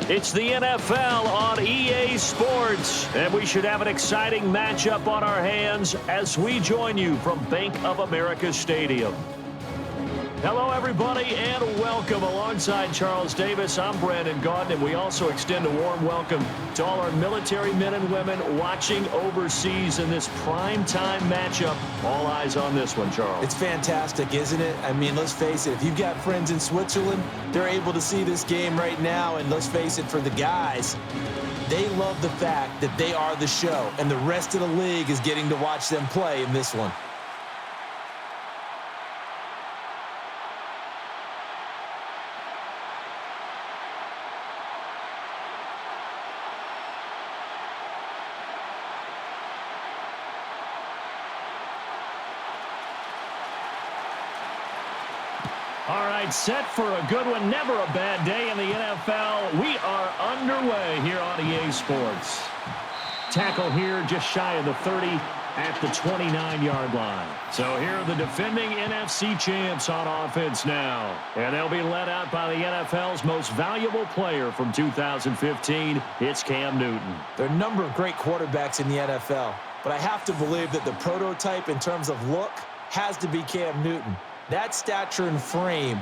It's the NFL on EA Sports, and we should have an exciting matchup on our hands as we join you from Bank of America Stadium. Hello, everybody, and welcome. Alongside Charles Davis, I'm Brandon Gaudin, and we also extend a warm welcome to all our military men and women watching overseas in this primetime matchup. All eyes on this one, Charles. It's fantastic, isn't it? I mean, let's face it, if you've got friends in Switzerland, they're able to see this game right now, and let's face it, for the guys, they love the fact that they are the show, and the rest of the league is getting to watch them play in this one. All right, set for a good one. Never a bad day in the NFL. We are underway here on EA Sports. Tackle here just shy of the 30 at the 29-yard line. So here are the defending NFC champs on offense now. And they'll be led out by the NFL's most valuable player from 2015. It's Cam Newton. There are a number of great quarterbacks in the NFL, but I have to believe that the prototype in terms of look has to be Cam Newton. That stature and frame,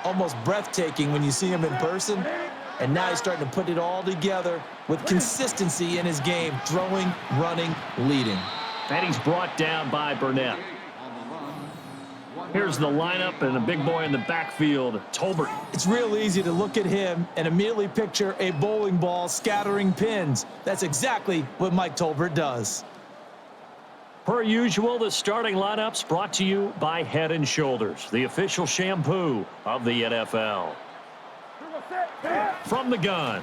almost breathtaking when you see him in person. And now he's starting to put it all together with consistency in his game, throwing, running, leading. And he's brought down by Burnett. Here's the lineup and a big boy in the backfield, Tolbert. It's real easy to look at him and immediately picture a bowling ball scattering pins. That's exactly what Mike Tolbert does. Per usual, the starting lineup's brought to you by Head & Shoulders, the official shampoo of the NFL. From the gun.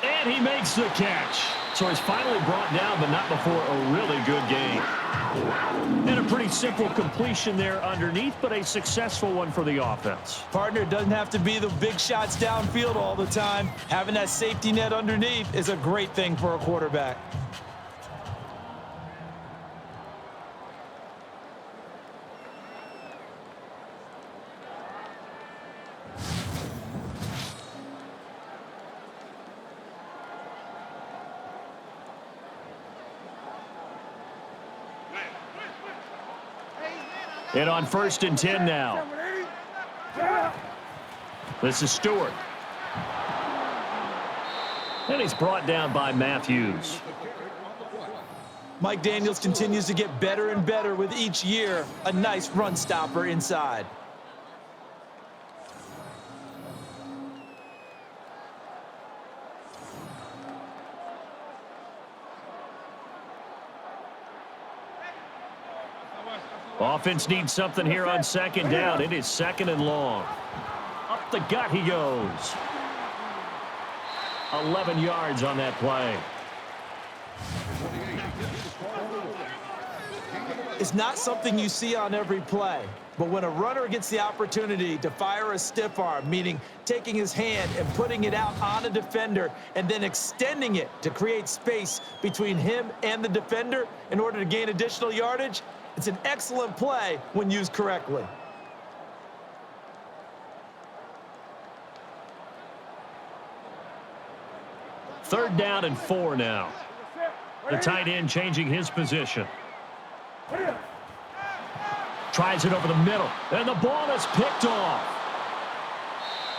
And he makes the catch. So he's finally brought down, but not before a really good game. And a pretty simple completion there underneath, but a successful one for the offense. Partner, doesn't have to be the big shots downfield all the time. Having that safety net underneath is a great thing for a quarterback. And on 1st and 10 now. This is Stewart. And he's brought down by Matthews. Mike Daniels continues to get better and better with each year. A nice run stopper inside. Offense needs something here on 2nd down. It is 2nd and long. Up the gut he goes. 11 yards on that play. It's not something you see on every play, but when a runner gets the opportunity to fire a stiff arm, meaning taking his hand and putting it out on a defender and then extending it to create space between him and the defender in order to gain additional yardage, it's an excellent play when used correctly. Third down and 4 now. The tight end changing his position. Tries it over the middle, and the ball is picked off.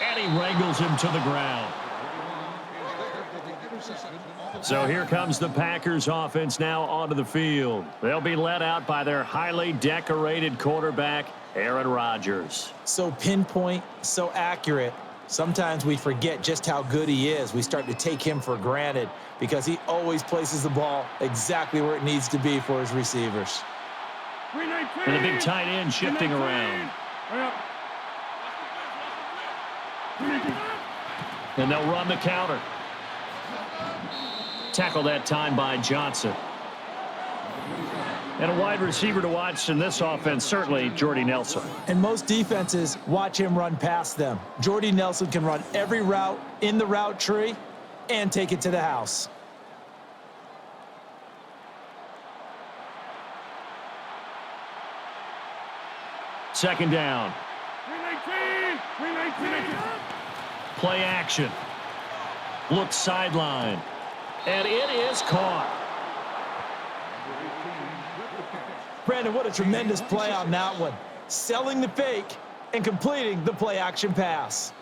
And he wrangles him to the ground. So here comes the Packers offense now onto the field. They'll be led out by their highly decorated quarterback, Aaron Rodgers. So pinpoint, so accurate. Sometimes we forget just how good he is. We start to take him for granted because he always places the ball exactly where it needs to be for his receivers. And the big tight end shifting around. And they'll run the counter. Tackle that time by Johnson. And a wide receiver to watch in this offense, certainly Jordy Nelson. And most defenses watch him run past them. Jordy Nelson can run every route in the route tree and take it to the house. Second down. Play action. Look sideline. And it is caught. Brandon, what a tremendous play on that one. Selling the fake and completing the play action pass.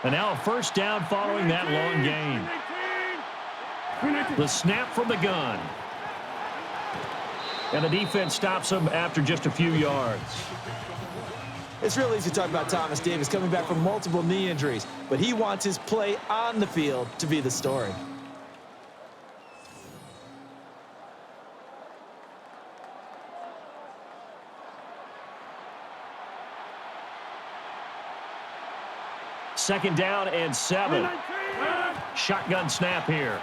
And now a first down following that long gain. The snap from the gun. And the defense stops him after just a few yards. It's real easy to talk about Thomas Davis coming back from multiple knee injuries, but he wants his play on the field to be the story. Second down and 7. Shotgun snap here.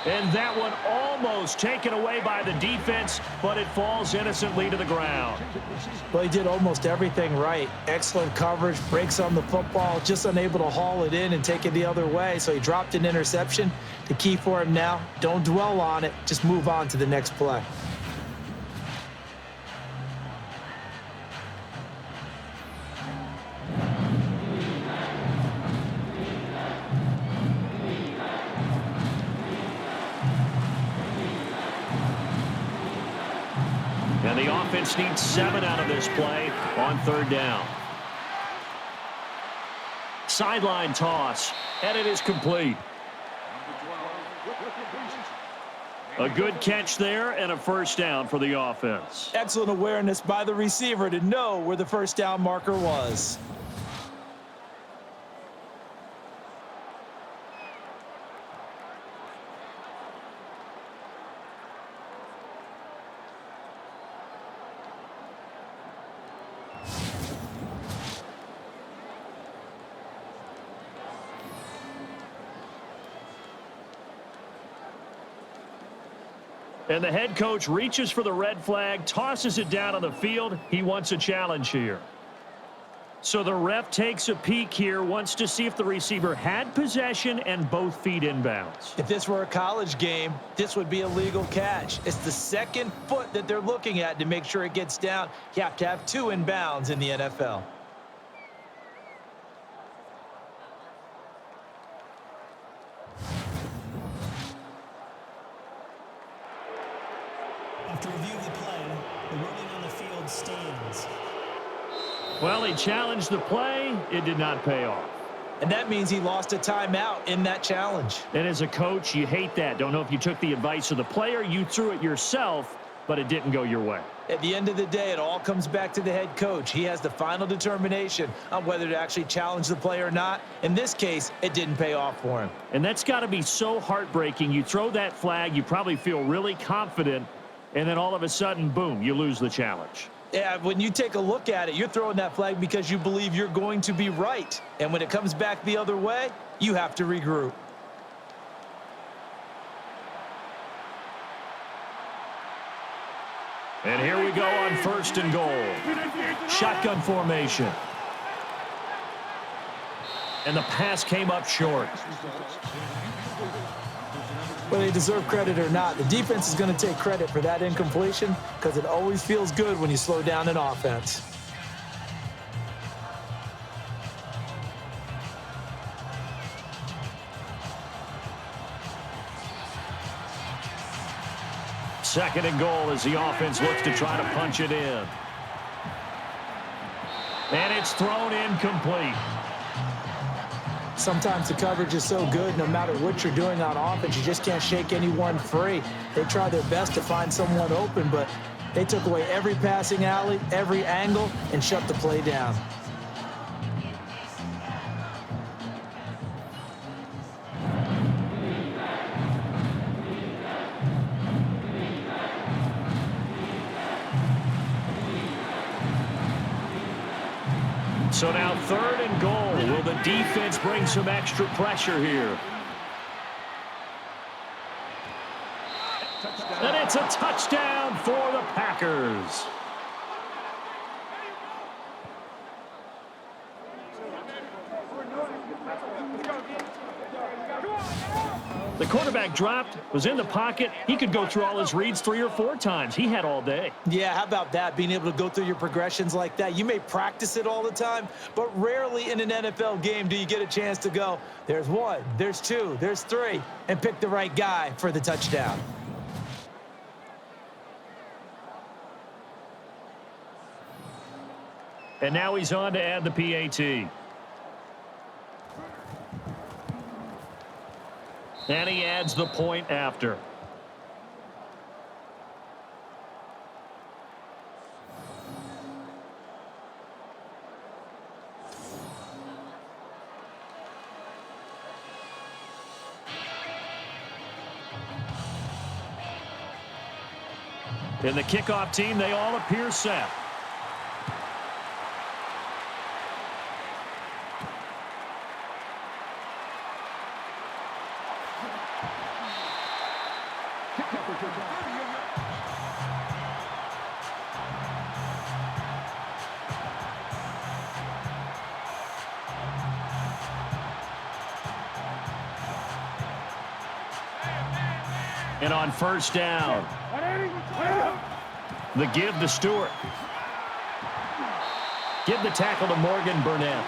And that one almost taken away by the defense, but it falls innocently to the ground. Well, he did almost everything right. Excellent coverage, breaks on the football, just unable to haul it in and take it the other way. So he dropped an interception. The key for him now, don't dwell on it. Just move on to the next play. And the offense needs 7 out of this play on third down. Sideline toss, and it is complete. A good catch there and a first down for the offense. Excellent awareness by the receiver to know where the first down marker was. And the head coach reaches for the red flag, tosses it down on the field. He wants a challenge here. So the ref takes a peek here, wants to see if the receiver had possession and both feet inbounds. If this were a college game, this would be a legal catch. It's the second foot that they're looking at to make sure it gets down. You have to have 2 inbounds in the NFL. After review of the play, the ruling on the field stands. Well, he challenged the play. It did not pay off. And that means he lost a timeout in that challenge. And as a coach, you hate that. Don't know if you took the advice of the player, you threw it yourself, but it didn't go your way. At the end of the day, it all comes back to the head coach. He has the final determination on whether to actually challenge the play or not. In this case, it didn't pay off for him. And that's got to be so heartbreaking. You throw that flag, you probably feel really confident, and then all of a sudden, boom, you lose the challenge. Yeah, when you take a look at it, you're throwing that flag because you believe you're going to be right. And when it comes back the other way, you have to regroup. And here we go on first and goal. Shotgun formation. And the pass came up short. Whether they deserve credit or not, the defense is going to take credit for that incompletion because it always feels good when you slow down an offense. Second and goal as the offense looks to try to punch it in. And it's thrown incomplete. Sometimes the coverage is so good, no matter what you're doing on offense, you just can't shake anyone free. They try their best to find someone open, but they took away every passing alley, every angle, and shut the play down. So now third and goal. Will the defense bring some extra pressure here? It's a touchdown for the Packers. The quarterback dropped, was in the pocket. He could go through all his reads 3 or 4 times. He had all day. Yeah, how about that, being able to go through your progressions like that? You may practice it all the time, but rarely in an NFL game do you get a chance to go, there's 1, there's 2, there's 3, and pick the right guy for the touchdown. And now he's on to add the PAT. And he adds the point after. In the kickoff team, they all appear set. And on first down, the give to Stewart. Give the tackle to Morgan Burnett.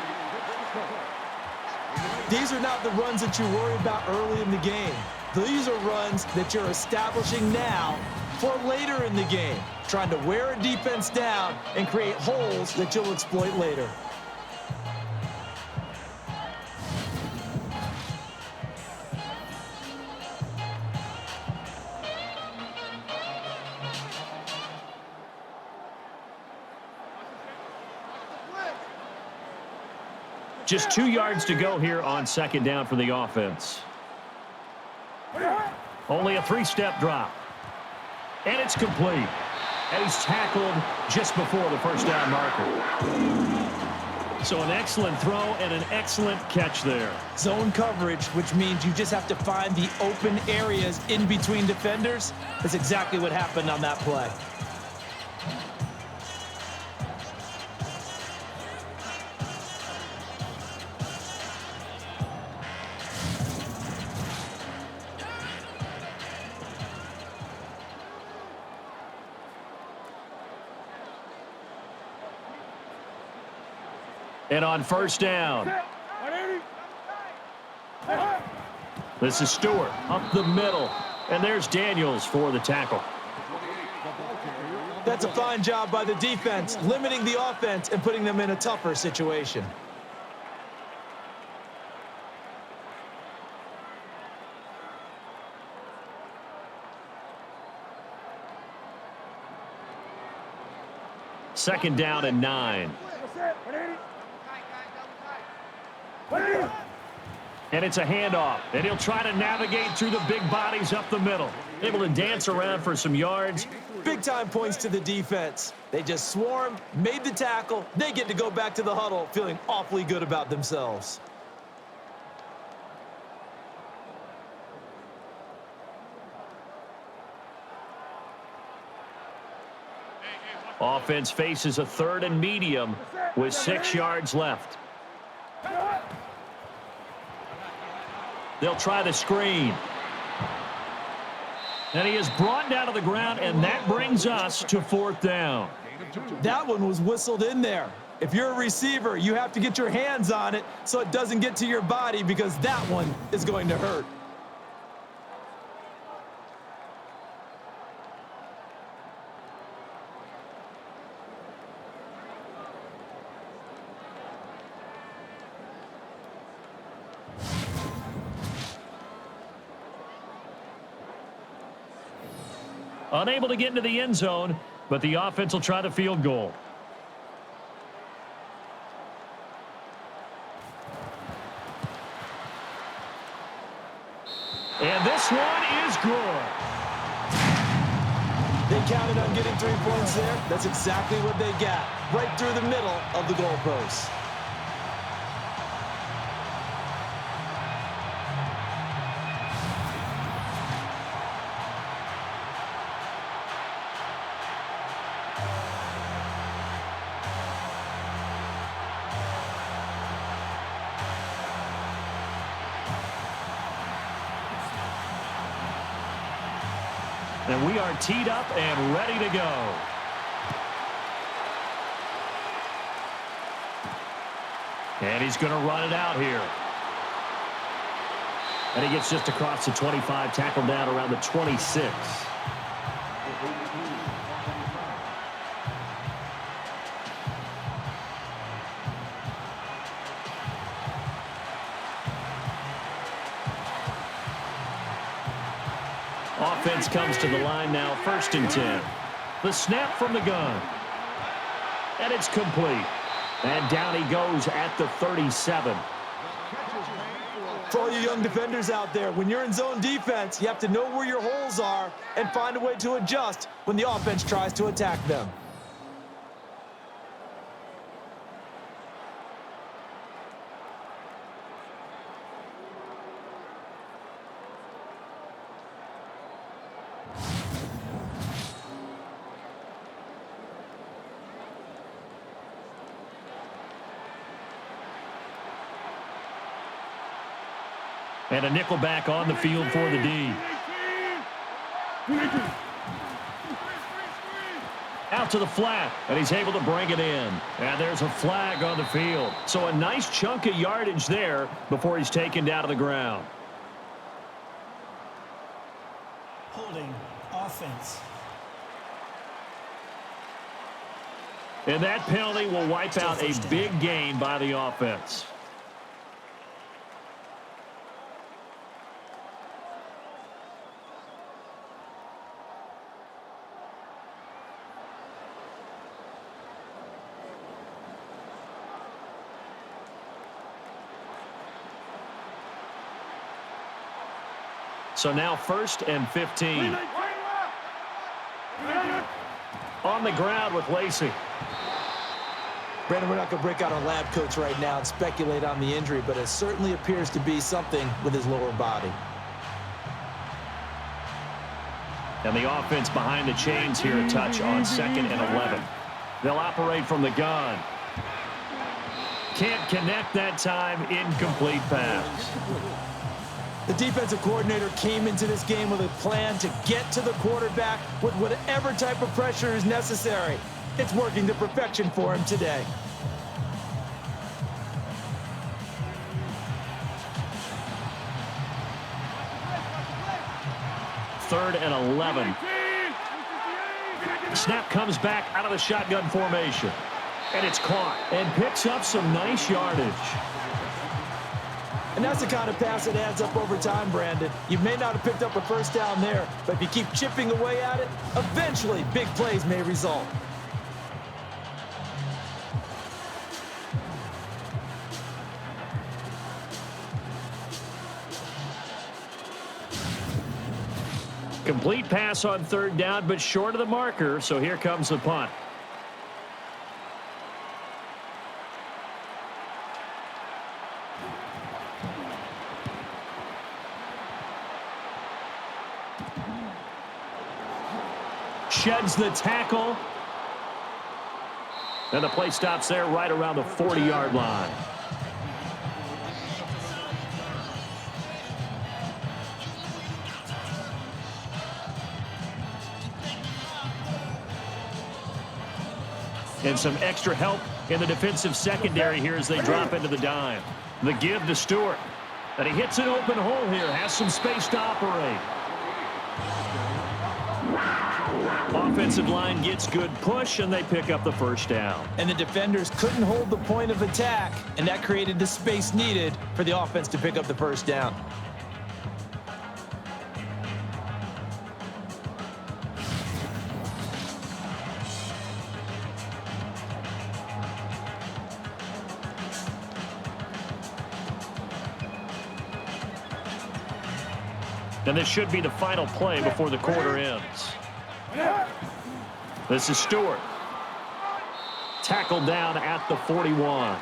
These are not the runs that you worry about early in the game. These are runs that you're establishing now for later in the game, trying to wear a defense down and create holes that you'll exploit later. Just 2 yards to go here on second down for the offense. Only a 3-step drop. And it's complete. And he's tackled just before the first down marker. So an excellent throw and an excellent catch there. Zone coverage, which means you just have to find the open areas in between defenders. That's exactly what happened on that play. And on first down, this is Stewart up the middle. And there's Daniels for the tackle. That's a fine job by the defense, limiting the offense and putting them in a tougher situation. Second down and 9. And it's a handoff, and he'll try to navigate through the big bodies up the middle. Able to dance around for some yards. Big-time points to the defense. They just swarmed, made the tackle. They get to go back to the huddle feeling awfully good about themselves. Offense faces a 3rd and medium with 6 yards left. They'll try the screen. And he is brought down to the ground, and that brings us to 4th down. That one was whistled in there. If you're a receiver, you have to get your hands on it so it doesn't get to your body, because that one is going to hurt. Unable to get into the end zone, but the offense will try the field goal. And this one is good. They counted on getting 3 points there. That's exactly what they got, right through the middle of the goalpost. And we are teed up and ready to go. And he's going to run it out here. And he gets just across the 25, tackled down around the 26. Offense comes to the line now, 1st and 10. The snap from the gun. And it's complete. And down he goes at the 37. For all you young defenders out there, when you're in zone defense, you have to know where your holes are and find a way to adjust when the offense tries to attack them. And a nickel back on the field for the D. Out to the flat, and he's able to bring it in. And there's a flag on the field. So a nice chunk of yardage there before he's taken down to the ground. Holding offense. And that penalty will wipe out a big gain by the offense. So now 1st and 15. On the ground with Lacey. Brandon, we're not going to break out our lab coats right now and speculate on the injury, but it certainly appears to be something with his lower body. And the offense behind the chains here a touch on 2nd and 11. They'll operate from the gun. Can't connect that time. Incomplete pass. The defensive coordinator came into this game with a plan to get to the quarterback with whatever type of pressure is necessary. It's working to perfection for him today. Third and 11. Snap comes back out of the shotgun formation. And it's caught and picks up some nice yardage. And that's the kind of pass that adds up over time, Brandon. You may not have picked up a first down there, but if you keep chipping away at it, eventually big plays may result. Complete pass on 3rd down, but short of the marker, so here comes the punt. Sheds the tackle. And the play stops there right around the 40-yard line. And some extra help in the defensive secondary here as they drop into the dime. The give to Stewart. And he hits an open hole here. Has some space to operate. Offensive line gets good push, and they pick up the first down. And the defenders couldn't hold the point of attack, and that created the space needed for the offense to pick up the first down. And this should be the final play before the quarter ends. This is Stewart. Tackled down at the 41.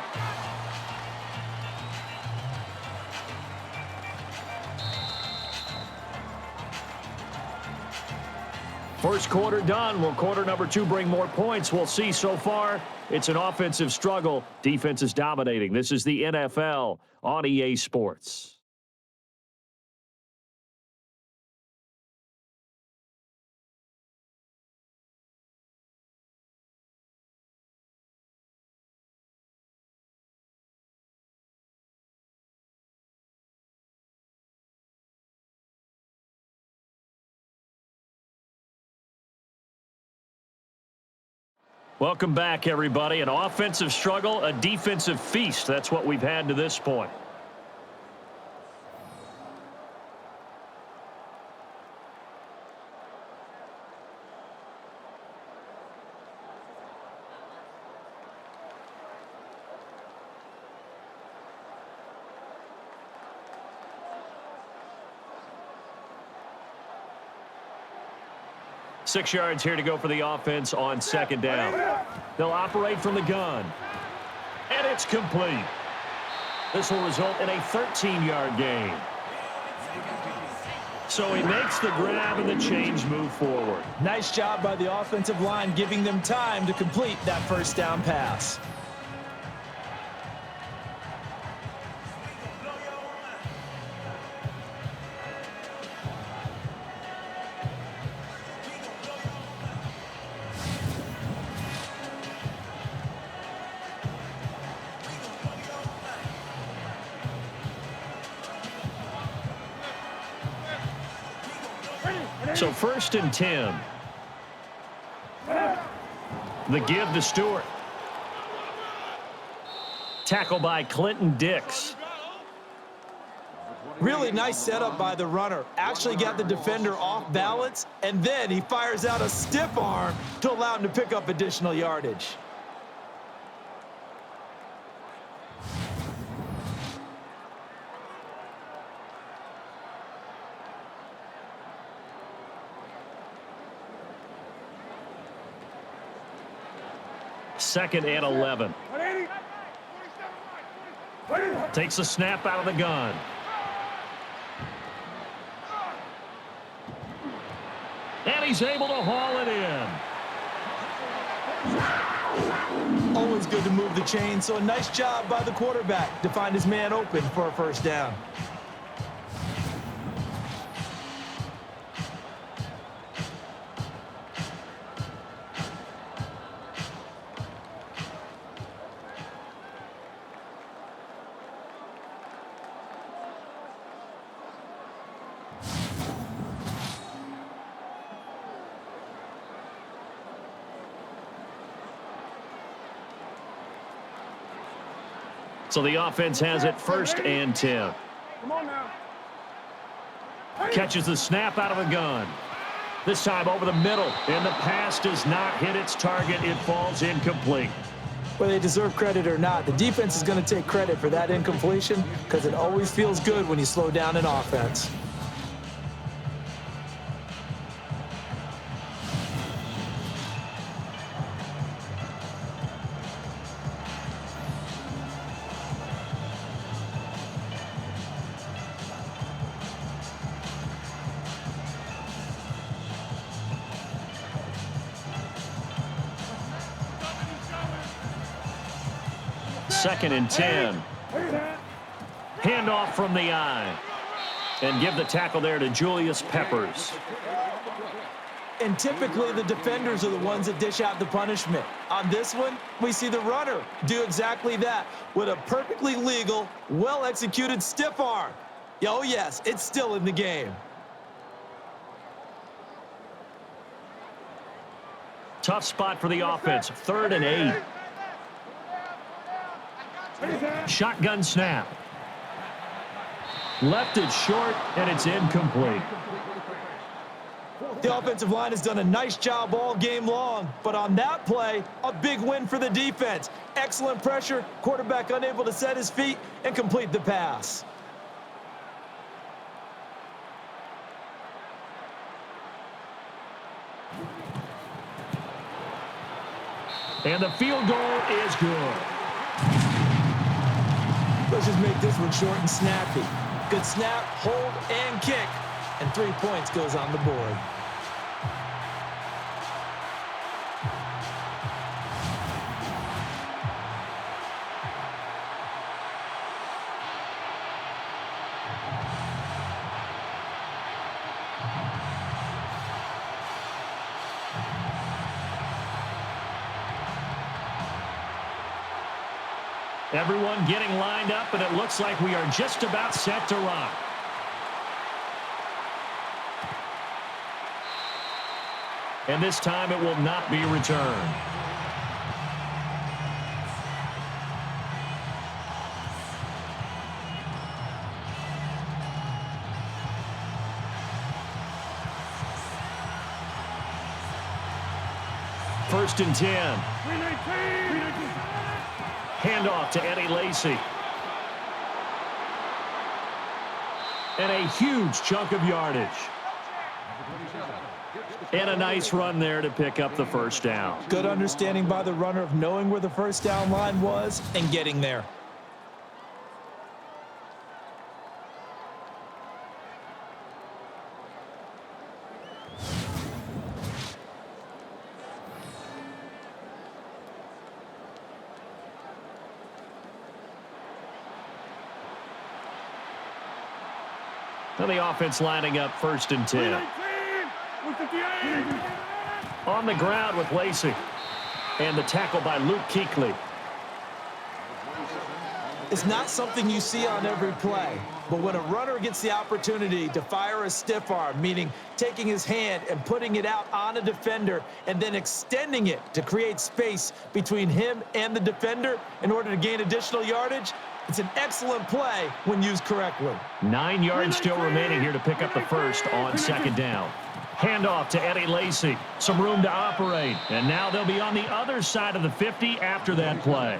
First quarter done. Will quarter number 2 bring more points? We'll see. So far, it's an offensive struggle. Defense is dominating. This is the NFL on EA Sports. Welcome back, everybody. An offensive struggle, a defensive feast. That's what we've had to this point. Six yards here to go for the offense on second down. They'll operate from the gun. And it's complete. This will result in a 13-yard gain. So he makes the grab and the change move forward. Nice job by the offensive line, giving them time to complete that first down pass. So 1st and 10. The give to Stewart. Tackle by Clinton Dix. Really nice setup by the runner. Actually got the defender off balance, and then he fires out a stiff arm to allow him to pick up additional yardage. Second and 11. Takes the snap out of the gun. And he's able to haul it in. Always good to move the chain, so a nice job by the quarterback to find his man open for a first down. So the offense has it 1st and 10. Catches the snap out of the gun. This time over the middle, and the pass does not hit its target. It falls incomplete. Whether they deserve credit or not, the defense is going to take credit for that incompletion because it always feels good when you slow down an offense. Second and 10. Handoff from the eye. And give the tackle there to Julius Peppers. And typically the defenders are the ones that dish out the punishment. On this one, we see the runner do exactly that with a perfectly legal, well-executed stiff arm. Oh yes, it's still in the game. Tough spot for the offense. 3rd and 8. Shotgun snap. Left it short, and it's incomplete. The offensive line has done a nice job all game long, but on that play, a big win for the defense. Excellent pressure, quarterback unable to set his feet and complete the pass. And the field goal is good. Let's just make this one short and snappy. Good snap, hold, and kick. And 3 points goes on the board. Everyone getting lined up, and it looks like we are just about set to rock. And this time it will not be returned. First and 10. Handoff to Eddie Lacy. And a huge chunk of yardage. And a nice run there to pick up the first down. Good understanding by the runner of knowing where the first down line was and getting there. And the offense lining up first and 10. On the ground with Lacy. And the tackle by Luke Kuechly. It's not something you see on every play, but when a runner gets the opportunity to fire a stiff arm, meaning taking his hand and putting it out on a defender and then extending it to create space between him and the defender in order to gain additional yardage, it's an excellent play when used correctly. 9 yards still remaining here to pick up the first on second down. Handoff to Eddie Lacy. Some room to operate. And now they'll be on the other side of the 50 after that play.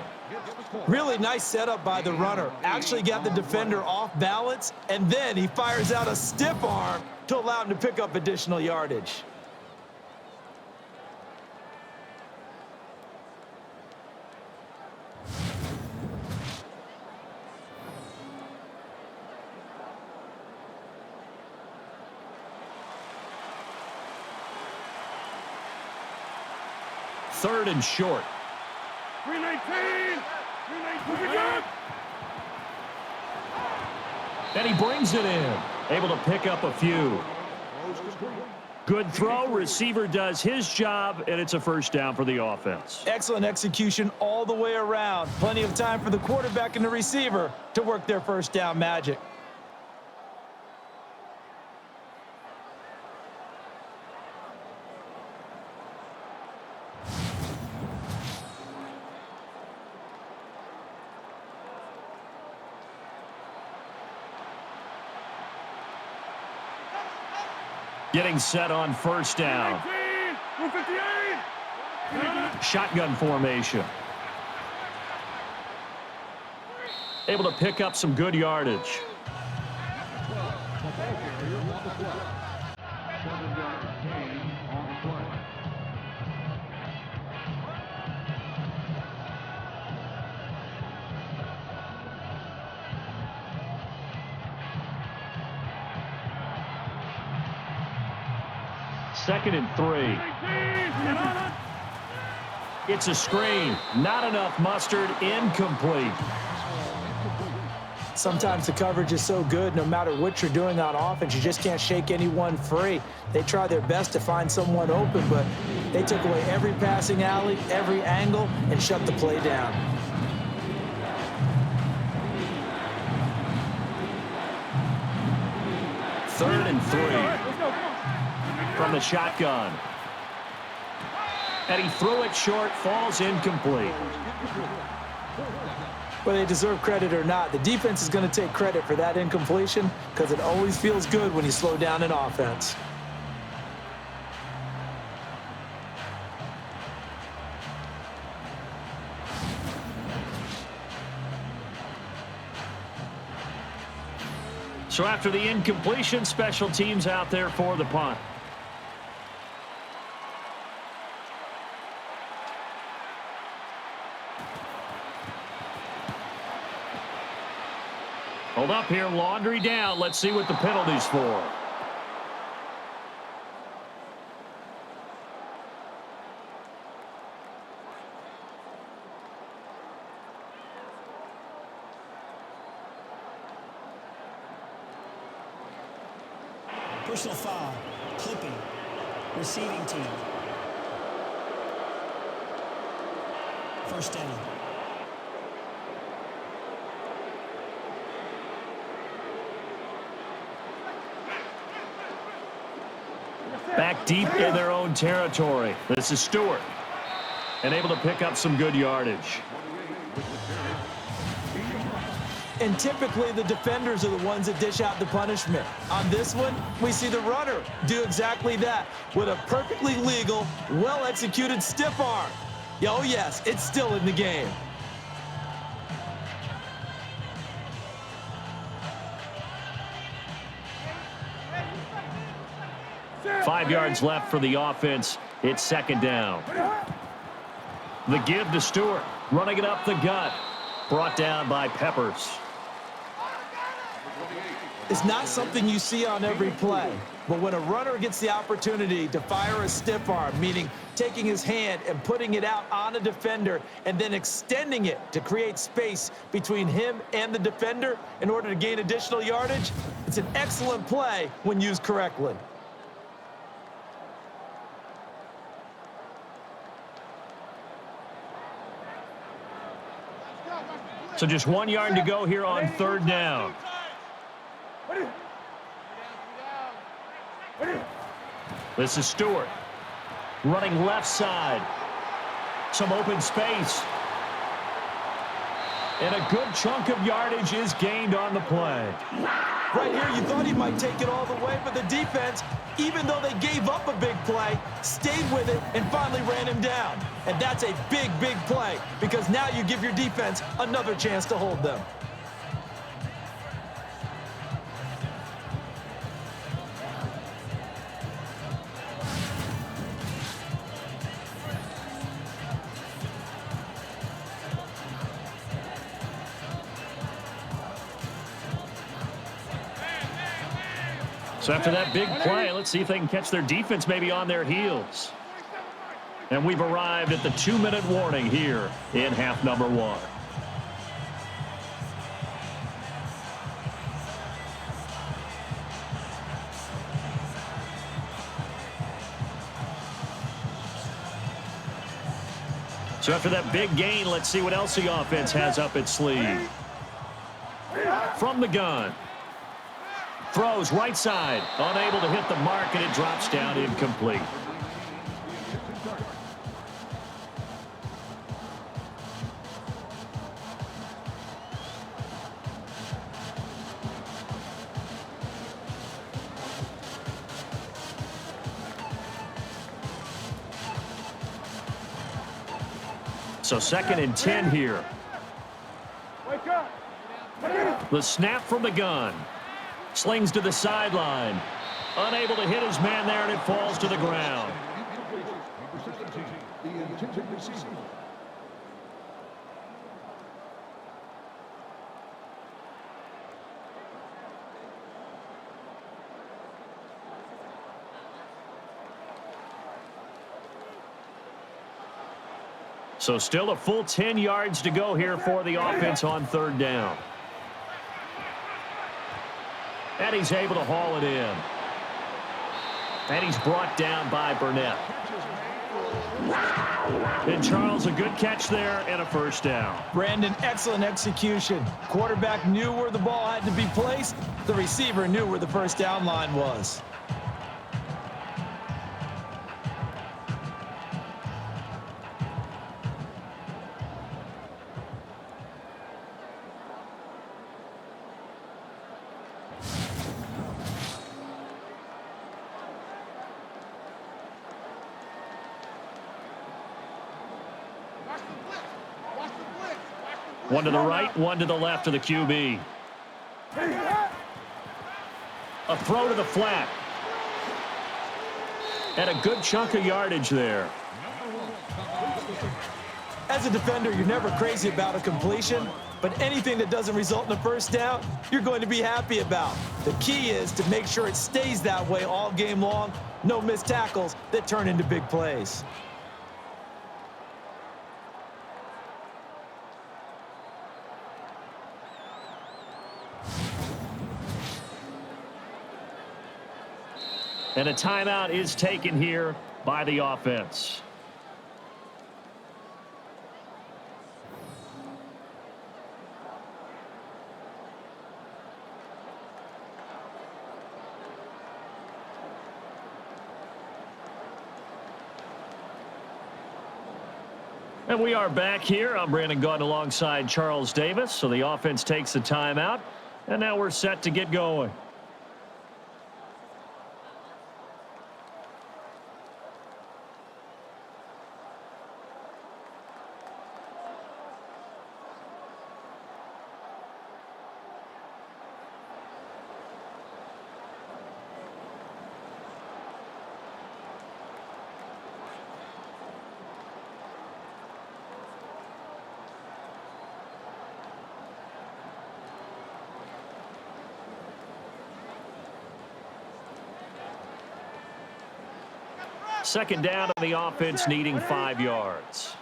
Really nice setup by the runner. Actually got the defender off balance, and then he fires out a stiff arm to allow him to pick up additional yardage. Third and short. 319! And he brings it in. Able to pick up a few. Good throw. Receiver does his job, and it's a first down for the offense. Excellent execution all the way around. Plenty of time for the quarterback and the receiver to work their first down magic. Getting set on first down. Shotgun formation. Able to pick up some good yardage. Second and 3. It's a screen. Not enough mustard. Incomplete. Sometimes the coverage is so good, no matter what you're doing on offense, you just can't shake anyone free. They try their best to find someone open, but they took away every passing alley, every angle, and shut the play down. Third and 3. From the shotgun. And he threw it short, falls incomplete. Whether they deserve credit or not, the defense is going to take credit for that incompletion because it always feels good when you slow down an offense. So after the incompletion, special teams out there for the punt. Hold up here, laundry down. Let's see what the penalty's for. Personal foul, clipping, receiving team. First down. Back deep in their own territory. This is Stewart. And able to pick up some good yardage. And typically the defenders are the ones that dish out the punishment. On this one, we see the runner do exactly that with a perfectly legal, well-executed stiff arm. Oh yes, it's still in the game. 5 yards left for the offense. It's second down. The give to Stewart. Running it up the gut. Brought down by Peppers. It's not something you see on every play, but when a runner gets the opportunity to fire a stiff arm, meaning taking his hand and putting it out on a defender and then extending it to create space between him and the defender in order to gain additional yardage, it's an excellent play when used correctly. So just 1 yard to go here on third down. This is Stewart. Running left side. Some open space. And a good chunk of yardage is gained on the play. Right here, you thought he might take it all the way, but the defense, even though they gave up a big play, stayed with it and finally ran him down. And that's a big, big play because now you give your defense another chance to hold them. So after that big play, let's see if they can catch their defense maybe on their heels. And we've arrived at the 2-minute warning here in half number 1. So after that big gain, let's see what else the offense has up its sleeve. From the gun. Throws right side, unable to hit the mark, and it drops down incomplete. So 2nd and 10 here. The snap from the gun. Slings to the sideline. Unable to hit his man there, and it falls to the ground. So still a full 10 yards to go here for the offense on third down. And he's able to haul it in. And he's brought down by Burnett. And Charles, a good catch there and a first down. Brandon, excellent execution. Quarterback knew where the ball had to be placed. The receiver knew where the first down line was. One to the right, one to the left of the QB. A throw to the flat. And a good chunk of yardage there. As a defender, you're never crazy about a completion, but anything that doesn't result in a first down, you're going to be happy about. The key is to make sure it stays that way all game long. No missed tackles that turn into big plays. And a timeout is taken here by the offense. And we are back here. I'm Brandon Gaudin alongside Charles Davis. So the offense takes the timeout, and now we're set to get going. Second down on the offense, needing 5 yards.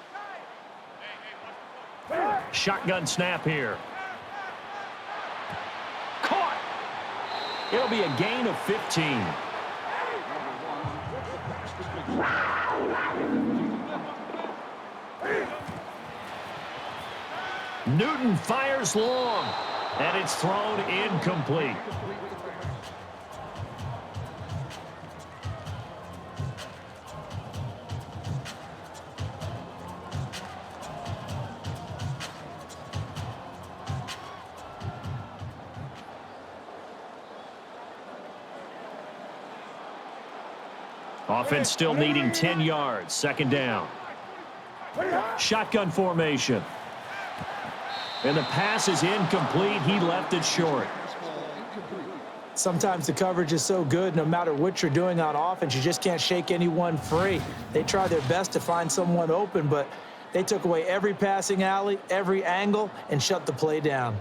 Shotgun snap here. Caught. It'll be a gain of 15. Newton fires long, and it's thrown incomplete. Offense still needing 10 yards. Second down. Shotgun formation. And the pass is incomplete. He left it short. Sometimes the coverage is so good, no matter what you're doing on offense, you just can't shake anyone free. They try their best to find someone open, but they took away every passing alley, every angle, and shut the play down.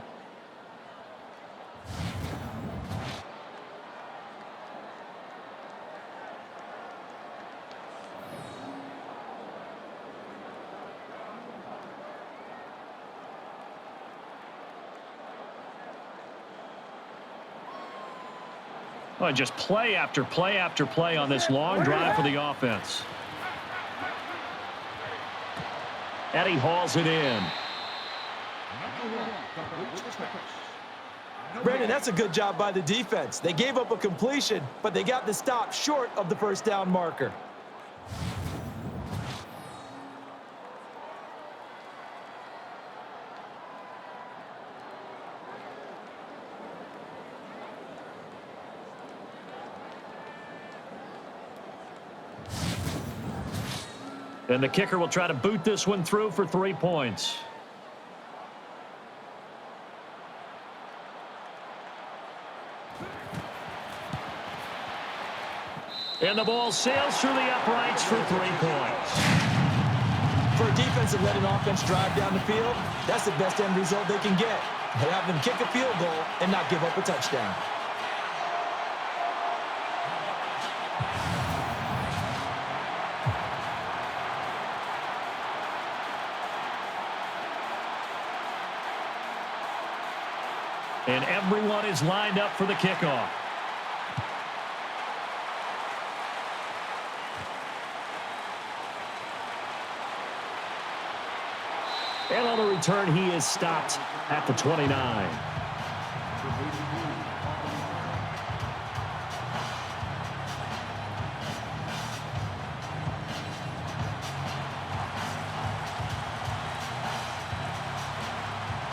Well, just play after play after play on this long drive for the offense. And he hauls it in. Brandon, that's a good job by the defense. They gave up a completion, but they got the stop short of the first down marker. And the kicker will try to boot this one through for 3 points. And the ball sails through the uprights for 3 points. For a defense that let an offense drive down the field, that's the best end result they can get. They have them kick a field goal and not give up a touchdown. And everyone is lined up for the kickoff. And on the return, he is stopped at the 29.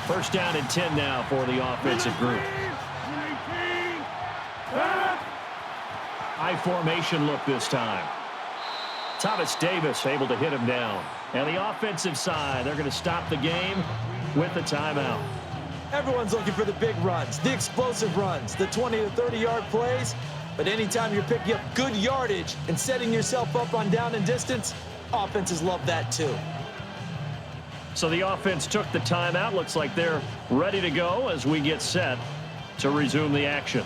First down and 10 now for the offensive group. High formation look this time. Thomas Davis able to hit him down. And the offensive side, they're going to stop the game with a timeout. Everyone's looking for the big runs, the explosive runs, the 20 to 30-yard plays. But anytime you're picking up good yardage and setting yourself up on down and distance, offenses love that too. So the offense took the timeout. Looks like they're ready to go as we get set to resume the action.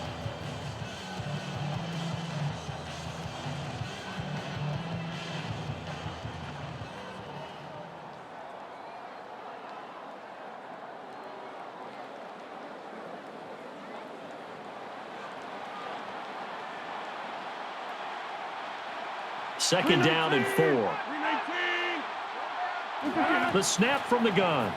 Second down and 4. The snap from the gun.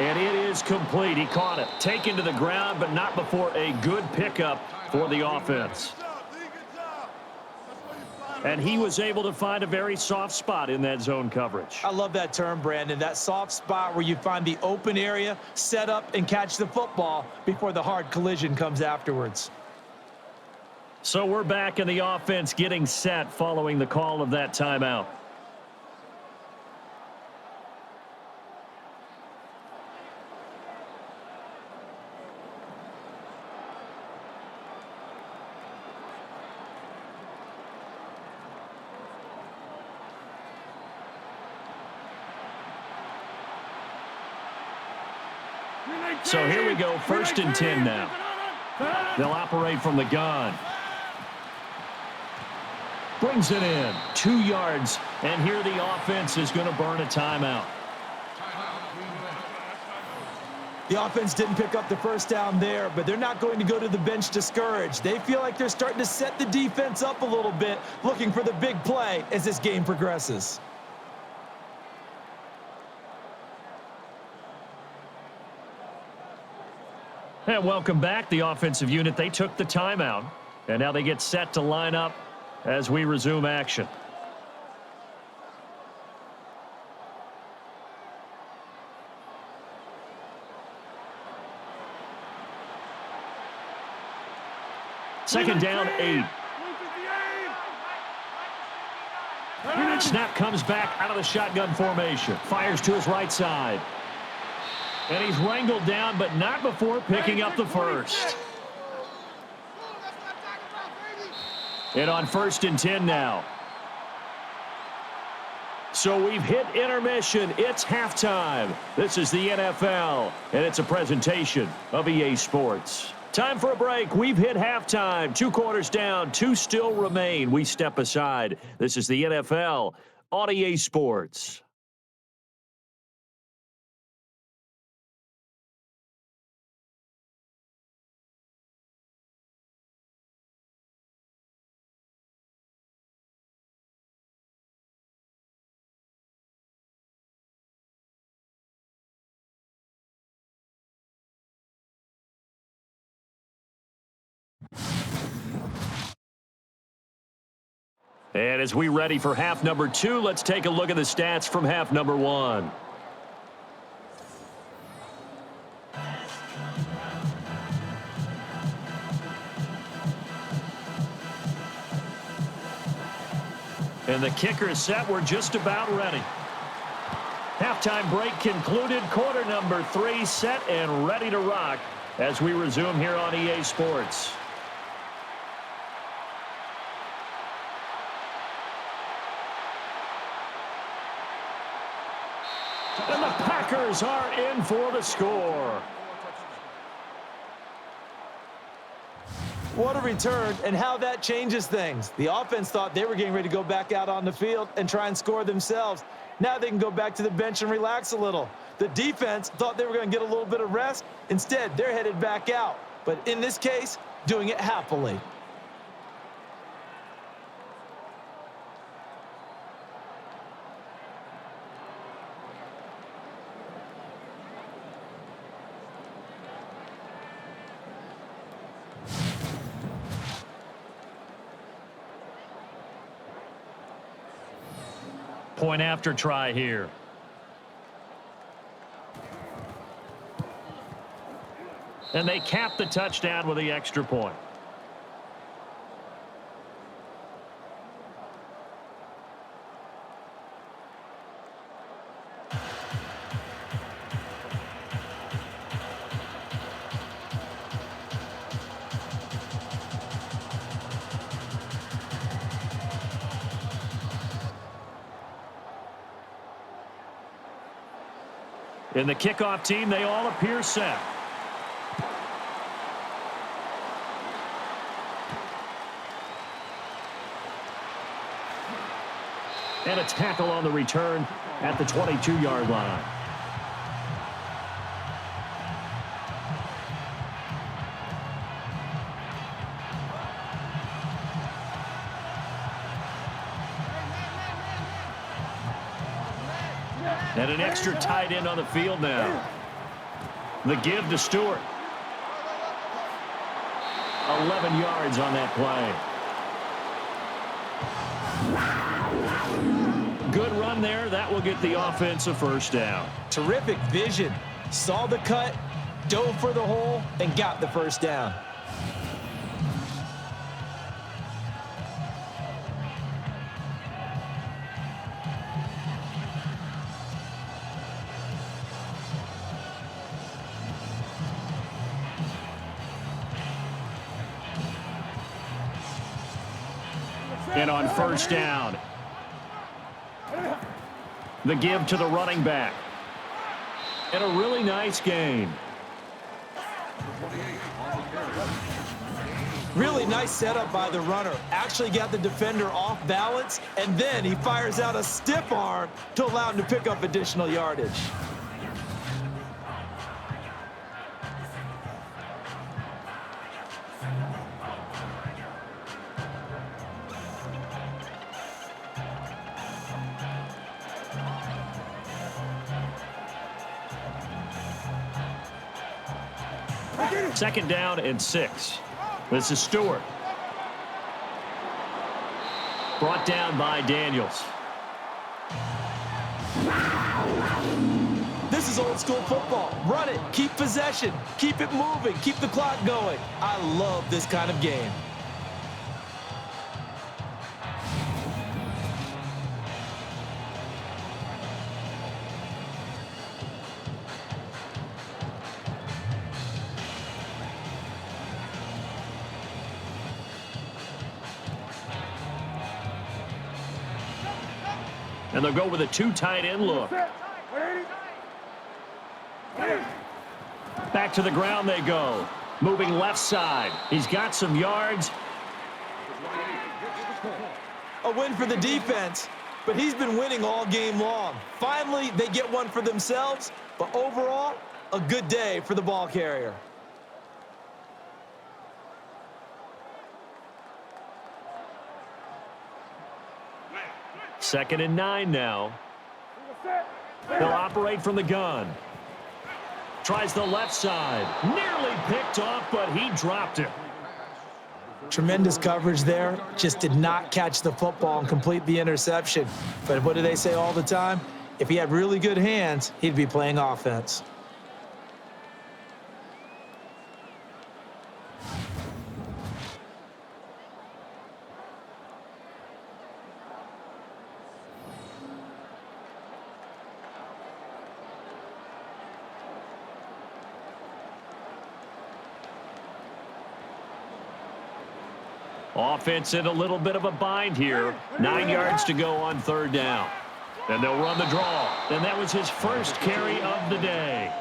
And it is complete. He caught it. Taken to the ground, but not before a good pickup for the offense. And he was able to find a very soft spot in that zone coverage. I love that term, Brandon. That soft spot where you find the open area, set up, and catch the football before the hard collision comes afterwards. So we're back in the offense getting set following the call of that timeout. So here we go, 1st and 10 now. They'll operate from the gun. Brings it in, 2 yards, and here the offense is going to burn a timeout. The offense didn't pick up the first down there, but they're not going to go to the bench discouraged. They feel like they're starting to set the defense up a little bit, looking for the big play as this game progresses. And welcome back, the offensive unit. They took the timeout, and now they get set to line up as we resume action. Second down, 8. Snap comes back out of the shotgun formation. Fires to his right side. And he's wrangled down, but not before picking up the first. And on 1st and 10 now. So we've hit intermission. It's halftime. This is the NFL, and it's a presentation of EA Sports. Time for a break. We've hit halftime. 2 quarters down. 2 still remain. We step aside. This is the NFL on EA Sports. And as we ready for half number 2, let's take a look at the stats from half number 1. And the kicker is set. We're just about ready. Halftime break concluded. Quarter number 3 set and ready to rock as we resume here on EA Sports. And the Packers are in for the score. What a return, and how that changes things. The offense thought they were getting ready to go back out on the field and try and score themselves. Now they can go back to the bench and relax a little. The defense thought they were going to get a little bit of rest. Instead, they're headed back out. But in this case, doing it happily. Point after try here. And they cap the touchdown with the extra point. In the kickoff team, they all appear set. And a tackle on the return at the 22-yard line. And an extra tight end on the field now. The give to Stewart. 11 yards on that play. good run there. That will get the offense a first down. Terrific vision. Saw the cut, dove for the hole, and got the first down. And on first down, the give to the running back. And a really nice game. Really nice setup by the runner. Actually got the defender off balance, and then he fires out a stiff arm to allow him to pick up additional yardage. Second down and 6. This is Stewart. Brought down by Daniels. This is old school football. Run it, keep possession, keep it moving, keep the clock going. I love this kind of game. And they'll go with a 2 tight end look. Back to the ground they go. Moving left side. He's got some yards. A win for the defense, but he's been winning all game long. Finally, they get one for themselves, but overall, a good day for the ball carrier. Second and 9 now. They'll operate from the gun. Tries the left side. Nearly picked off, but he dropped it. Tremendous coverage there. Just did not catch the football and complete the interception. But what do they say all the time? If he had really good hands, he'd be playing offense. Offense in a little bit of a bind here. 9 yards to go on third down. And they'll run the draw. And that was his first carry of the day.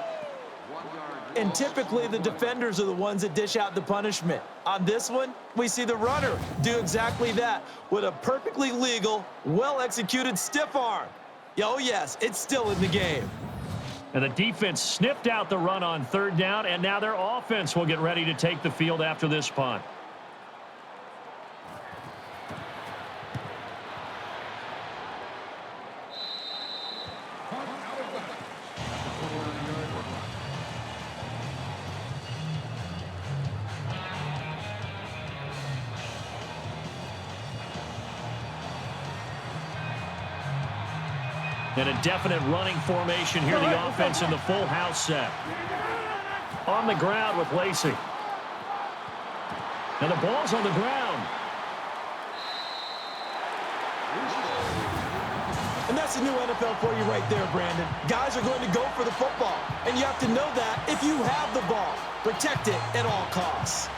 And typically the defenders are the ones that dish out the punishment. On this one, we see the runner do exactly that with a perfectly legal, well-executed stiff arm. Oh, yes, it's still in the game. And the defense sniffed out the run on third down, and now their offense will get ready to take the field after this punt. And a definite running formation here. The offense in the full house set. On the ground with Lacey. And the ball's on the ground. And that's a new NFL for you right there, Brandon. Guys are going to go for the football. And you have to know that if you have the ball, protect it at all costs.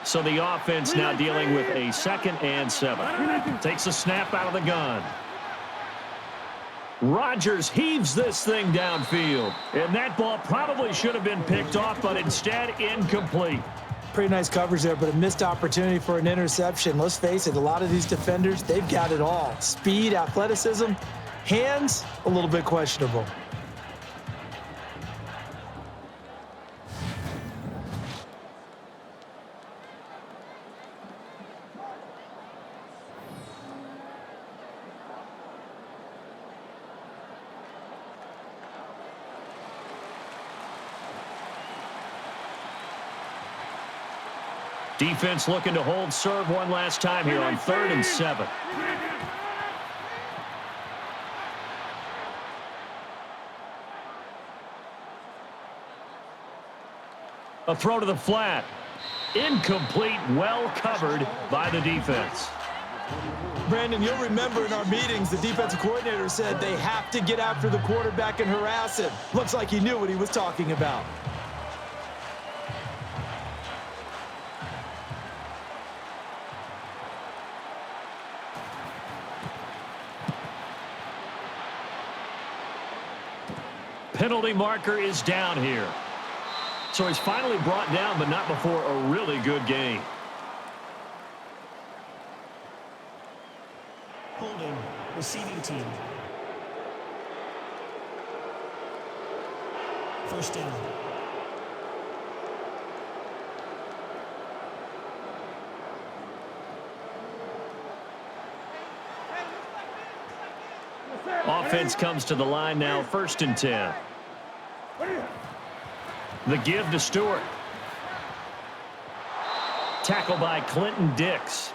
So the offense now dealing with a 2nd and 7. Takes a snap out of the gun. Rodgers heaves this thing downfield. And that ball probably should have been picked off, but instead incomplete. Pretty nice coverage there, but a missed opportunity for an interception. Let's face it, a lot of these defenders, they've got it all. Speed, athleticism, hands, a little bit questionable. Defense looking to hold serve one last time here on 3rd and 7. A throw to the flat. Incomplete, well covered by the defense. Brandon, you'll remember in our meetings, the defensive coordinator said they have to get after the quarterback and harass him. Looks like he knew what he was talking about. Penalty marker is down here. So he's finally brought down, but not before a really good game. Holding, receiving team. First down. Offense comes to the line now, 1st and 10. The give to Stewart. Tackle by Clinton Dix.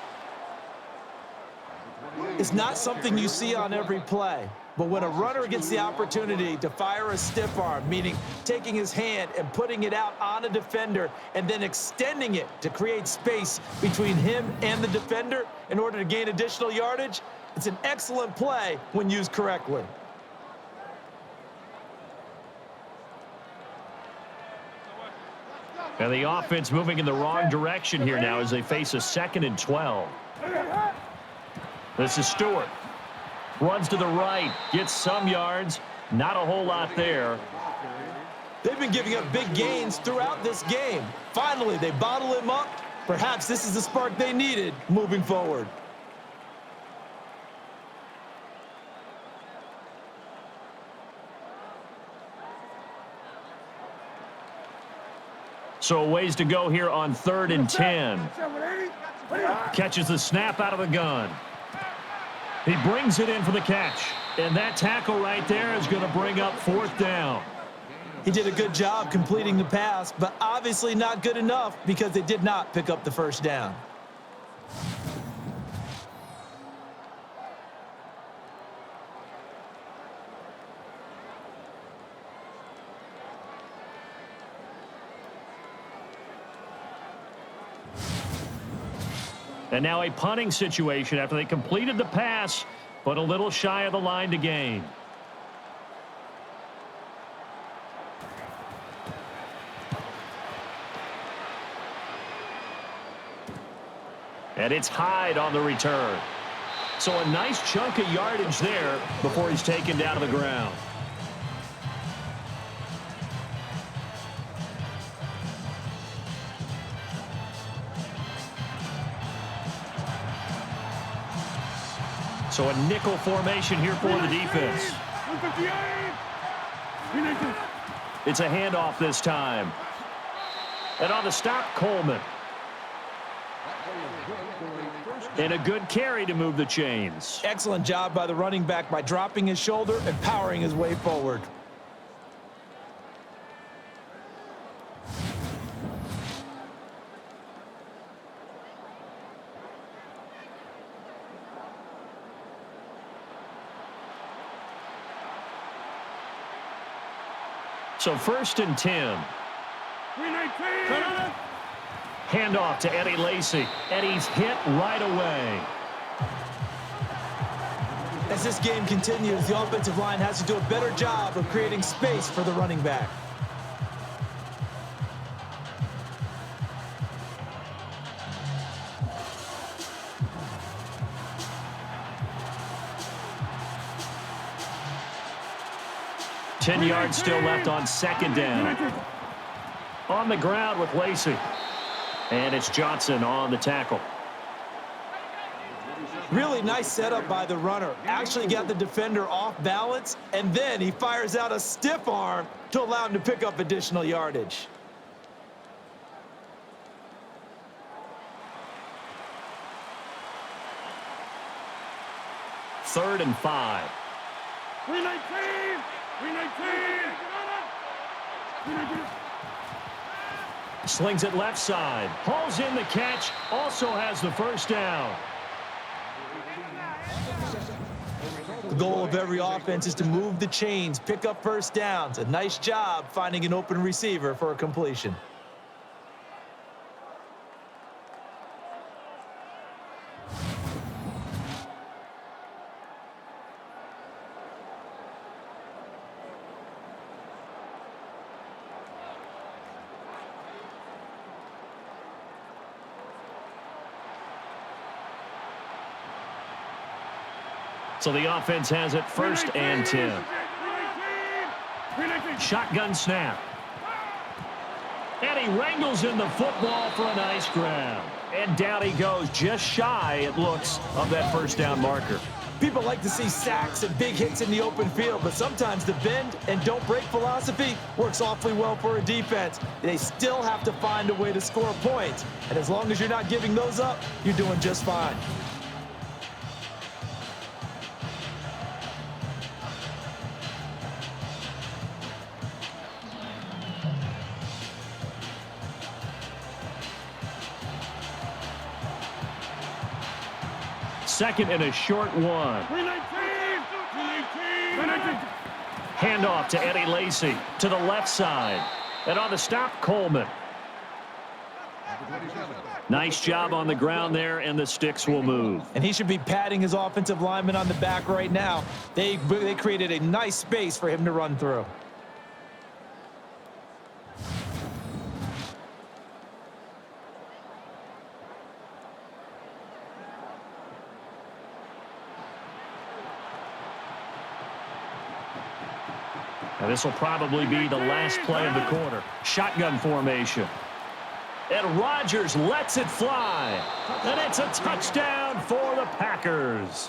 It's not something you see on every play, but when a runner gets the opportunity to fire a stiff arm, meaning taking his hand and putting it out on a defender and then extending it to create space between him and the defender in order to gain additional yardage, it's an excellent play when used correctly. And the offense moving in the wrong direction here now as they face a 2nd and 12. This is Stewart. Runs to the right, gets some yards. Not a whole lot there. They've been giving up big gains throughout this game. Finally, they bottle him up. Perhaps this is the spark they needed moving forward. So a ways to go here on 3rd and 10. Catches the snap out of the gun. He brings it in for the catch. And that tackle right there is going to bring up 4th down. He did a good job completing the pass, but obviously not good enough because they did not pick up the first down. And now a punting situation after they completed the pass, but a little shy of the line to gain. And it's Hyde on the return. So a nice chunk of yardage there before he's taken down to the ground. So a nickel formation here for the defense. It's a handoff this time. And on the stop, Coleman. And a good carry to move the chains. Excellent job by the running back by dropping his shoulder and powering his way forward. So 1st and 10. Handoff to Eddie Lacy. Eddie's hit right away. As this game continues, the offensive line has to do a better job of creating space for the running back. 10 yards still left on second down. On the ground with Lacey. And it's Johnson on the tackle. Really nice setup by the runner. Actually got the defender off balance, and then he fires out a stiff arm to allow him to pick up additional yardage. Third and 5. 319! 319! Slings it left side. Hauls in the catch. Also has the first down. The goal of every offense is to move the chains, pick up first downs. A nice job finding an open receiver for a completion. So the offense has it first and 10. Shotgun snap. And he wrangles in the football for a nice grab. And down he goes, just shy, it looks, of that first down marker. People like to see sacks and big hits in the open field, but sometimes the bend and don't break philosophy works awfully well for a defense. They still have to find a way to score points. And as long as you're not giving those up, you're doing just fine. Second and a short one. 319! Handoff to Eddie Lacy to the left side. And on the stop, Coleman. Nice job on the ground there, and the sticks will move. And he should be patting his offensive lineman on the back right now. They created a nice space for him to run through. And this will probably be the last play of the quarter. Shotgun formation. And Rodgers lets it fly. And it's a touchdown for the Packers.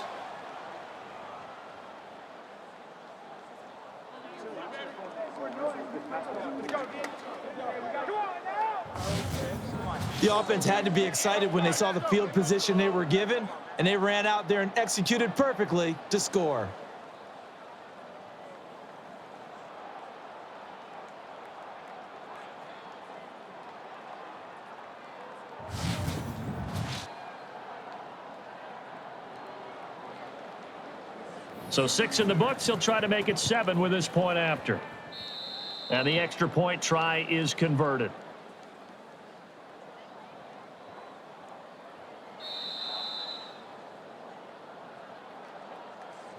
The offense had to be excited when they saw the field position they were given, and they ran out there and executed perfectly to score. So 6 in the books. He'll try to make it 7 with this point after. And the extra point try is converted.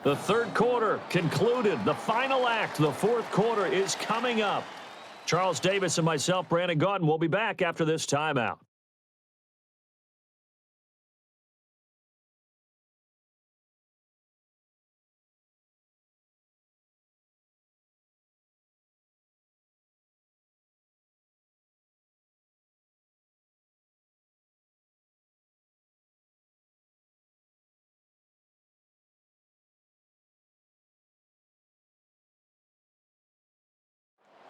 The third quarter concluded. The final act, the fourth quarter, is coming up. Charles Davis and myself, Brandon Gaudin, will be back after this timeout.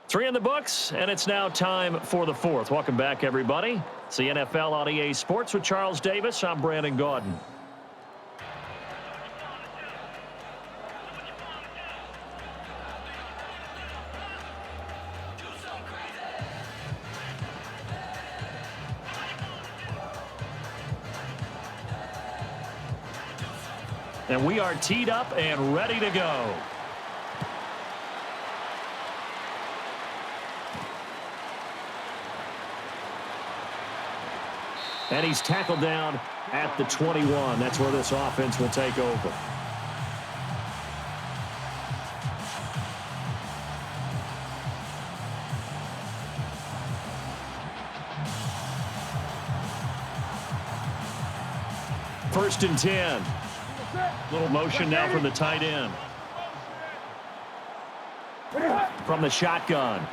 Three in the books, and it's now time for the fourth. Welcome back, everybody. It's the NFL on EA Sports with Charles Davis. I'm Brandon Gaudin. And we are teed up and ready to go. And he's tackled down at the 21. That's where this offense will take over. First and 10. Little motion now from the tight end. From the shotgun.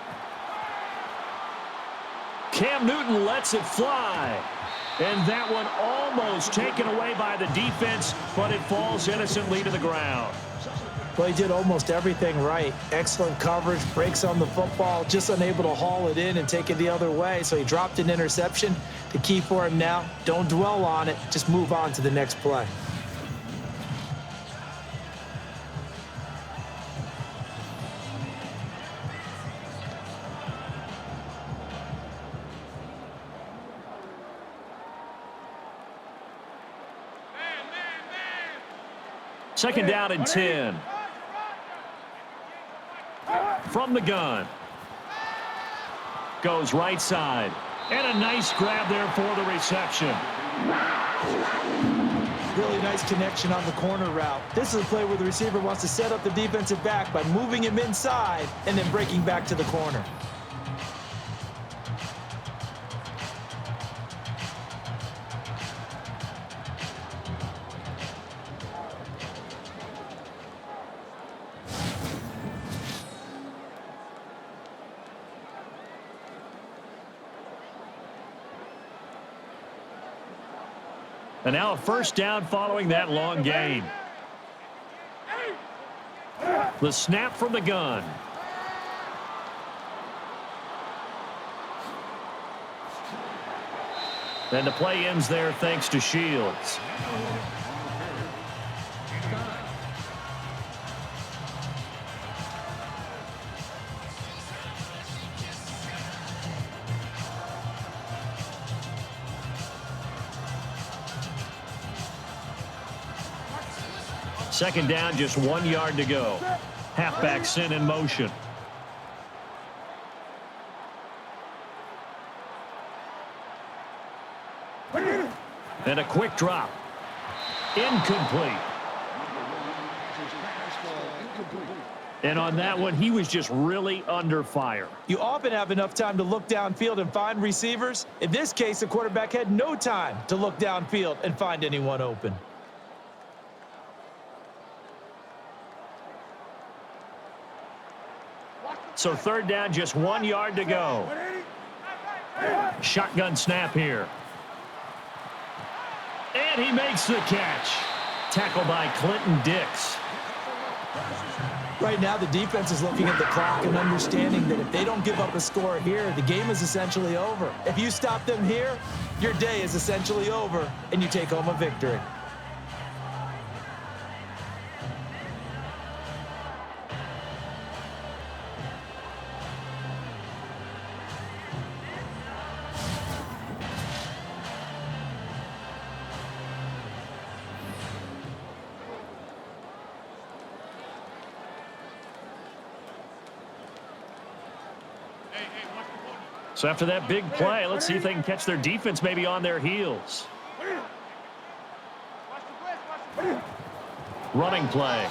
Cam Newton lets it fly. And that one almost taken away by the defense, but it falls innocently to the ground. Well, he did almost everything right. Excellent coverage, breaks on the football, just unable to haul it in and take it the other way. So he dropped an interception. The key for him now, don't dwell on it. Just move on to the next play. Second down and 10. From the gun. Goes right side. And a nice grab there for the reception. Really nice connection on the corner route. This is a play where the receiver wants to set up the defensive back by moving him inside and then breaking back to the corner. And now a first down following that long gain. The snap from the gun. And the play ends there thanks to Shields. Second down, just 1 yard to go. Halfback sent in motion. And a quick drop. Incomplete. And on that one, he was just really under fire. You often have enough time to look downfield and find receivers. In this case, the quarterback had no time to look downfield and find anyone open. So third down, just 1 yard to go. Shotgun snap here. And he makes the catch. Tackled by Clinton Dix. Right now, the defense is looking at the clock and understanding that if they don't give up a score here, the game is essentially over. If you stop them here, your day is essentially over, and you take home a victory. So after that big play, let's see if they can catch their defense maybe on their heels. Running play.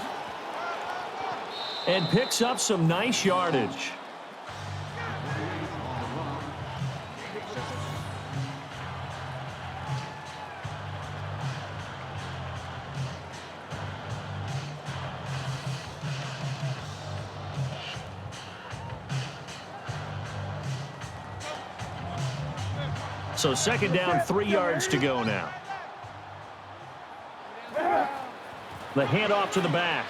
And picks up some nice yardage. So second down, 3 yards to go now. The handoff to the back.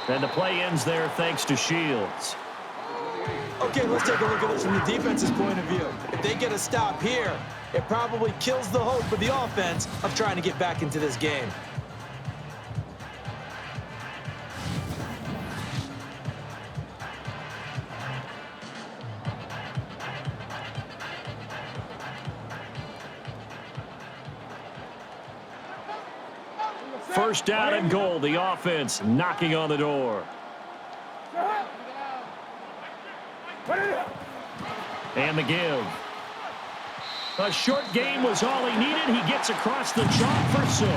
And the play ends there thanks to Shields. Okay, let's take a look at this from the defense's point of view. If they get a stop here, it probably kills the hope for the offense of trying to get back into this game. First down and goal, the offense knocking on the door. And the give. A short game was all he needed. He gets across the chalk for 6.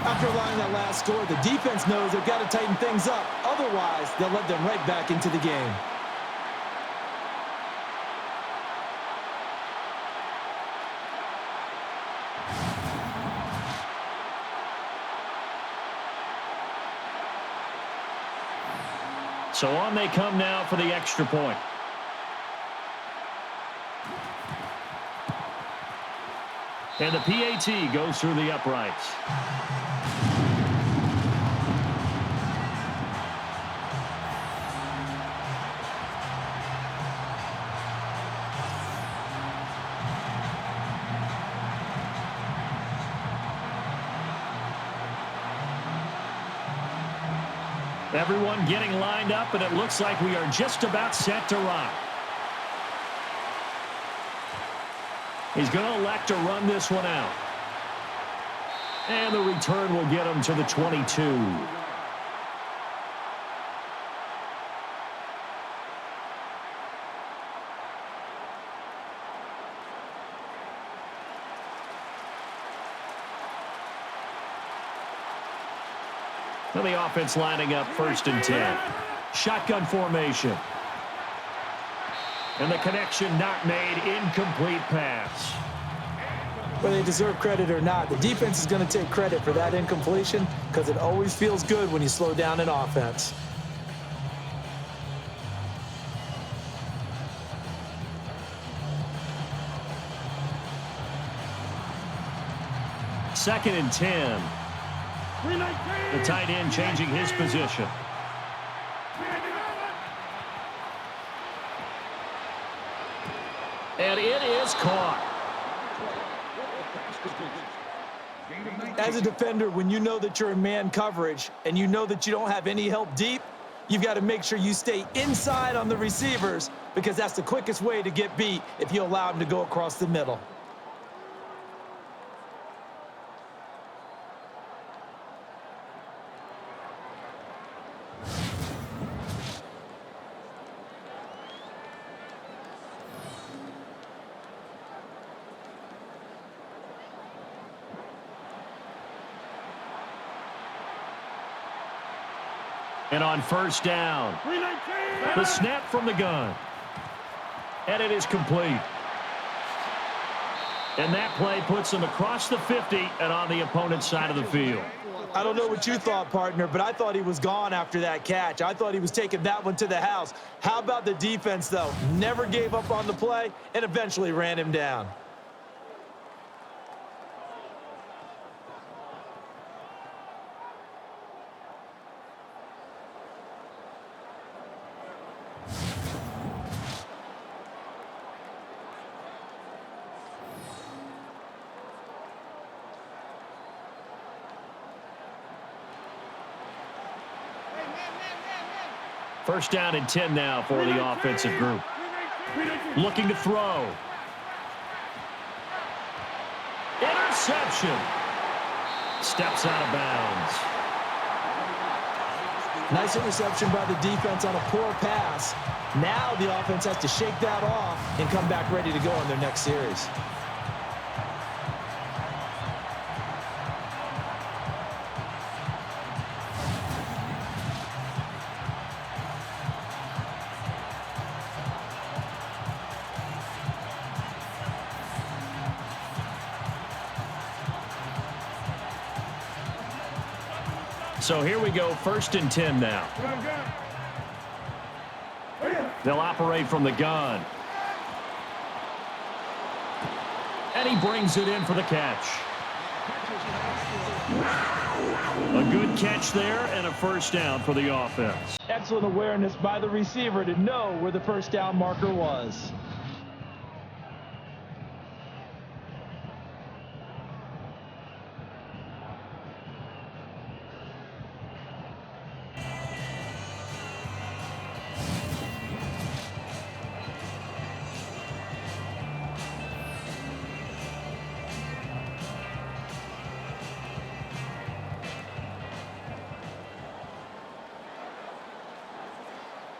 After allowing that last score, the defense knows they've got to tighten things up. Otherwise, they'll let them right back into the game. So on they come now for the extra point. And the PAT goes through the uprights. Everyone getting lined up, and it looks like we are just about set to rock. He's going to elect to run this one out. And the return will get him to the 22. Well, the offense lining up 1st and 10. Shotgun formation. And the connection not made. Incomplete pass. Whether they deserve credit or not, the defense is going to take credit for that incompletion because it always feels good when you slow down an offense. Second and 10. The tight end changing his position. And it is caught. As a defender, when you know that you're in man coverage and you know that you don't have any help deep, you've got to make sure you stay inside on the receivers because that's the quickest way to get beat if you allow them to go across the middle. And on 1st down, the snap from the gun. And it is complete. And that play puts them across the 50 and on the opponent's side of the field. I don't know what you thought, partner, but I thought he was gone after that catch. I thought he was taking that one to the house. How about the defense, though? Never gave up on the play and eventually ran him down. First down and 10 now for the offensive group. Looking to throw. Interception. Steps out of bounds. Nice interception by the defense on a poor pass. Now the offense has to shake that off and come back ready to go on their next series. So here we go, 1st and 10 now. They'll operate from the gun. And he brings it in for the catch. A good catch there and a 1st down for the offense. Excellent awareness by the receiver to know where the 1st down marker was.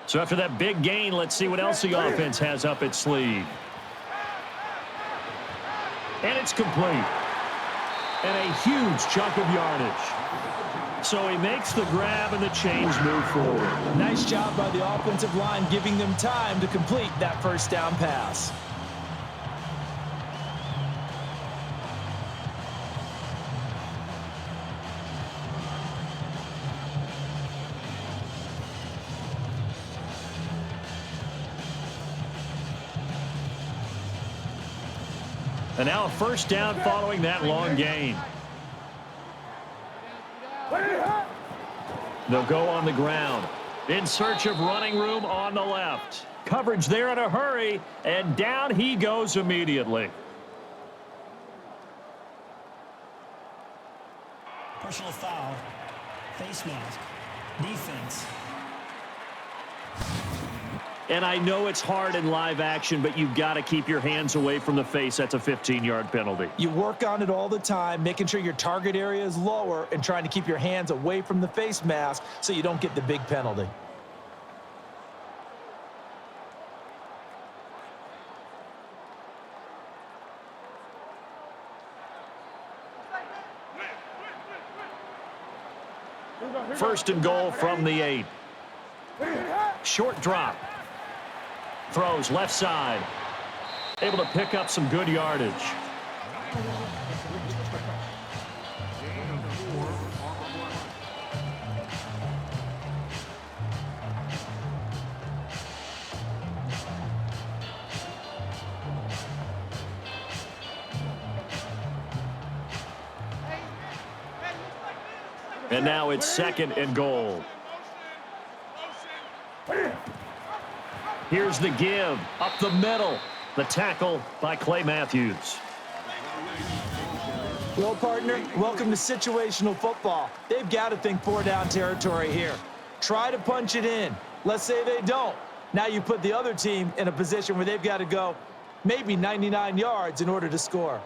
So after that big gain, let's see what else the offense has up its sleeve. And it's complete. And a huge chunk of yardage. So he makes the grab and the chains move forward. Nice job by the offensive line giving them time to complete that 1st down pass. And now a first down following that long gain. They'll go on the ground in search of running room on the left. Coverage there in a hurry, and down he goes immediately. Personal foul. Face mask. Defense. And I know it's hard in live action, but you've got to keep your hands away from the face. That's a 15-yard penalty. You work on it all the time, making sure your target area is lower and trying to keep your hands away from the face mask so you don't get the big penalty. First and goal from the 8. Short drop. Throws left side. Able to pick up some good yardage. And now it's second and goal. Here's the give. Up the middle. The tackle by Clay Matthews. Well, partner, welcome to situational football. They've got to think 4-down territory here. Try to punch it in. Let's say they don't. Now you put the other team in a position where they've got to go maybe 99 yards in order to score.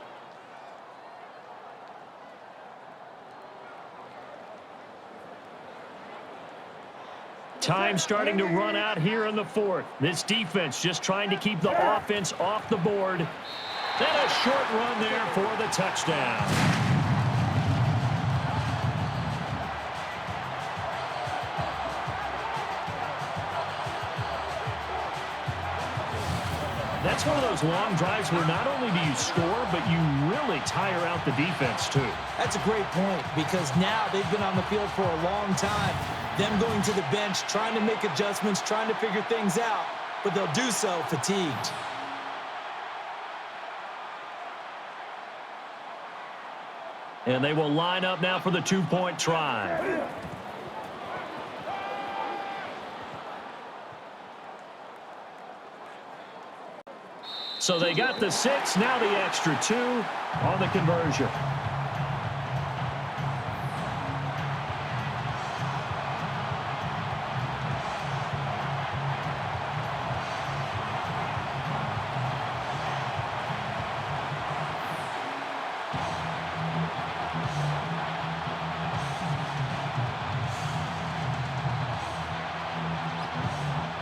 Time starting to run out here in the fourth. This defense just trying to keep the offense off the board. And a short run there for the touchdown. That's one of those long drives where not only do you score, but you really tire out the defense too. That's a great point because now they've been on the field for a long time. Them going to the bench, trying to make adjustments, trying to figure things out, but they'll do so fatigued. And they will line up now for the two-point try. So they got the 6, now the extra 2 on the conversion.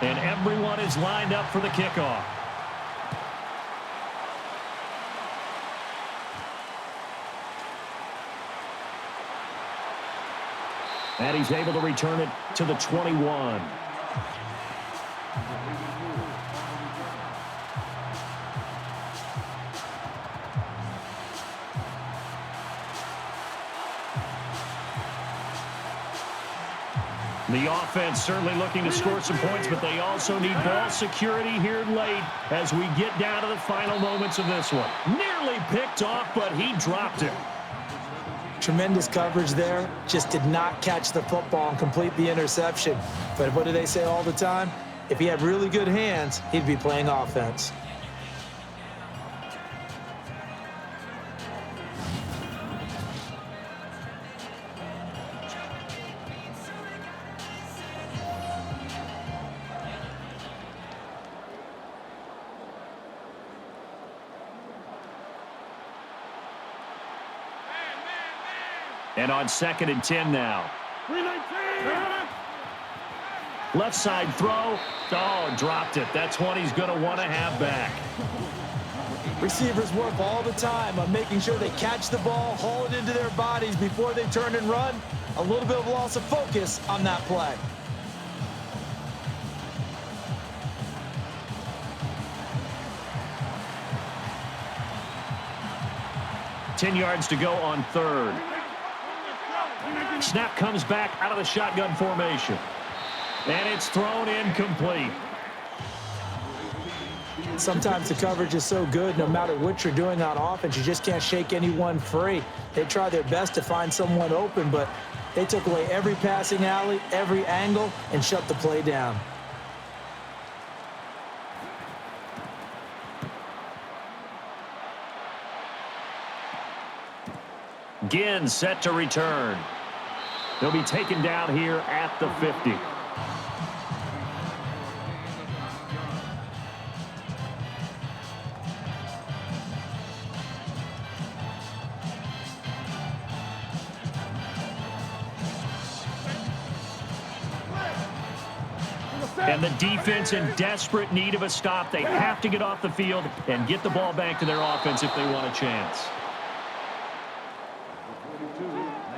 And everyone is lined up for the kickoff. And he's able to return it to the 21. The offense certainly looking to score some points, but they also need ball security here late as we get down to the final moments of this one. Nearly picked off, but he dropped it. Tremendous coverage there. Just did not catch the football and complete the interception. But what do they say all the time? If he had really good hands, he'd be playing offense. And on 2nd and 10 now. Left side throw. Oh, dropped it. That's one he's going to want to have back. Receivers work all the time on making sure they catch the ball, haul it into their bodies before they turn and run. A little bit of loss of focus on that play. Ten yards to go on 3rd. Snap comes back out of the shotgun formation. And it's thrown incomplete. Sometimes the coverage is so good, no matter what you're doing on offense, you just can't shake anyone free. They try their best to find someone open, but they took away every passing alley, every angle, and shut the play down. Ginn set to return. He'll be taken down here at the 50. And the defense in desperate need of a stop. They have to get off the field and get the ball back to their offense if they want a chance.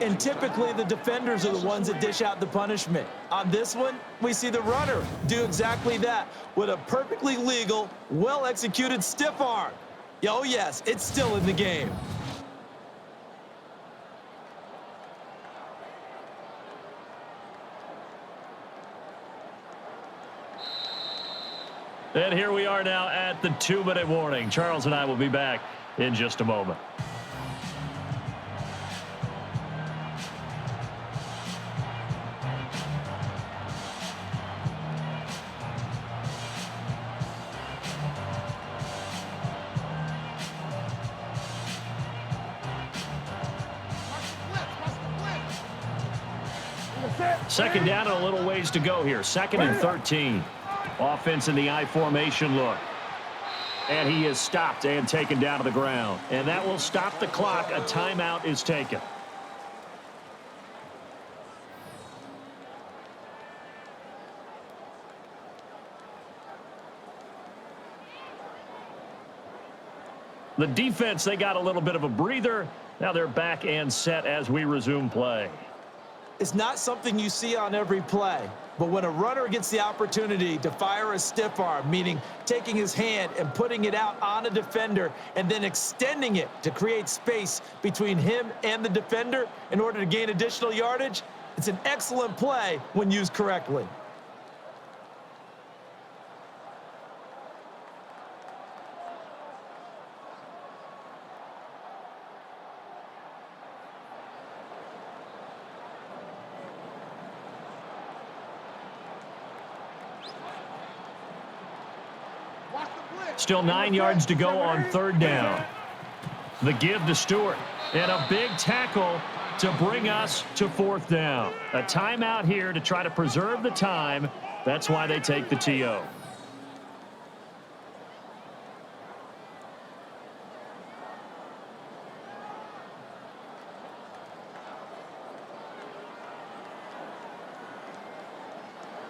And typically the defenders are the ones that dish out the punishment. On this one, we see the runner do exactly that with a perfectly legal, well-executed stiff arm. Oh, yes, it's still in the game. And here we are now at the 2-minute warning. Charles and I will be back in just a moment. Second down and a little ways to go here. 2nd and 13. Offense in the I formation look. And he is stopped and taken down to the ground. And that will stop the clock. A timeout is taken. The defense, they got a little bit of a breather. Now they're back and set as we resume play. It's not something you see on every play, but when a runner gets the opportunity to fire a stiff arm, meaning taking his hand and putting it out on a defender and then extending it to create space between him and the defender in order to gain additional yardage, it's an excellent play when used correctly. Still 9 yards to go on 3rd down. The give to Stewart. And a big tackle to bring us to 4th down. A timeout here to try to preserve the time. That's why they take the TO.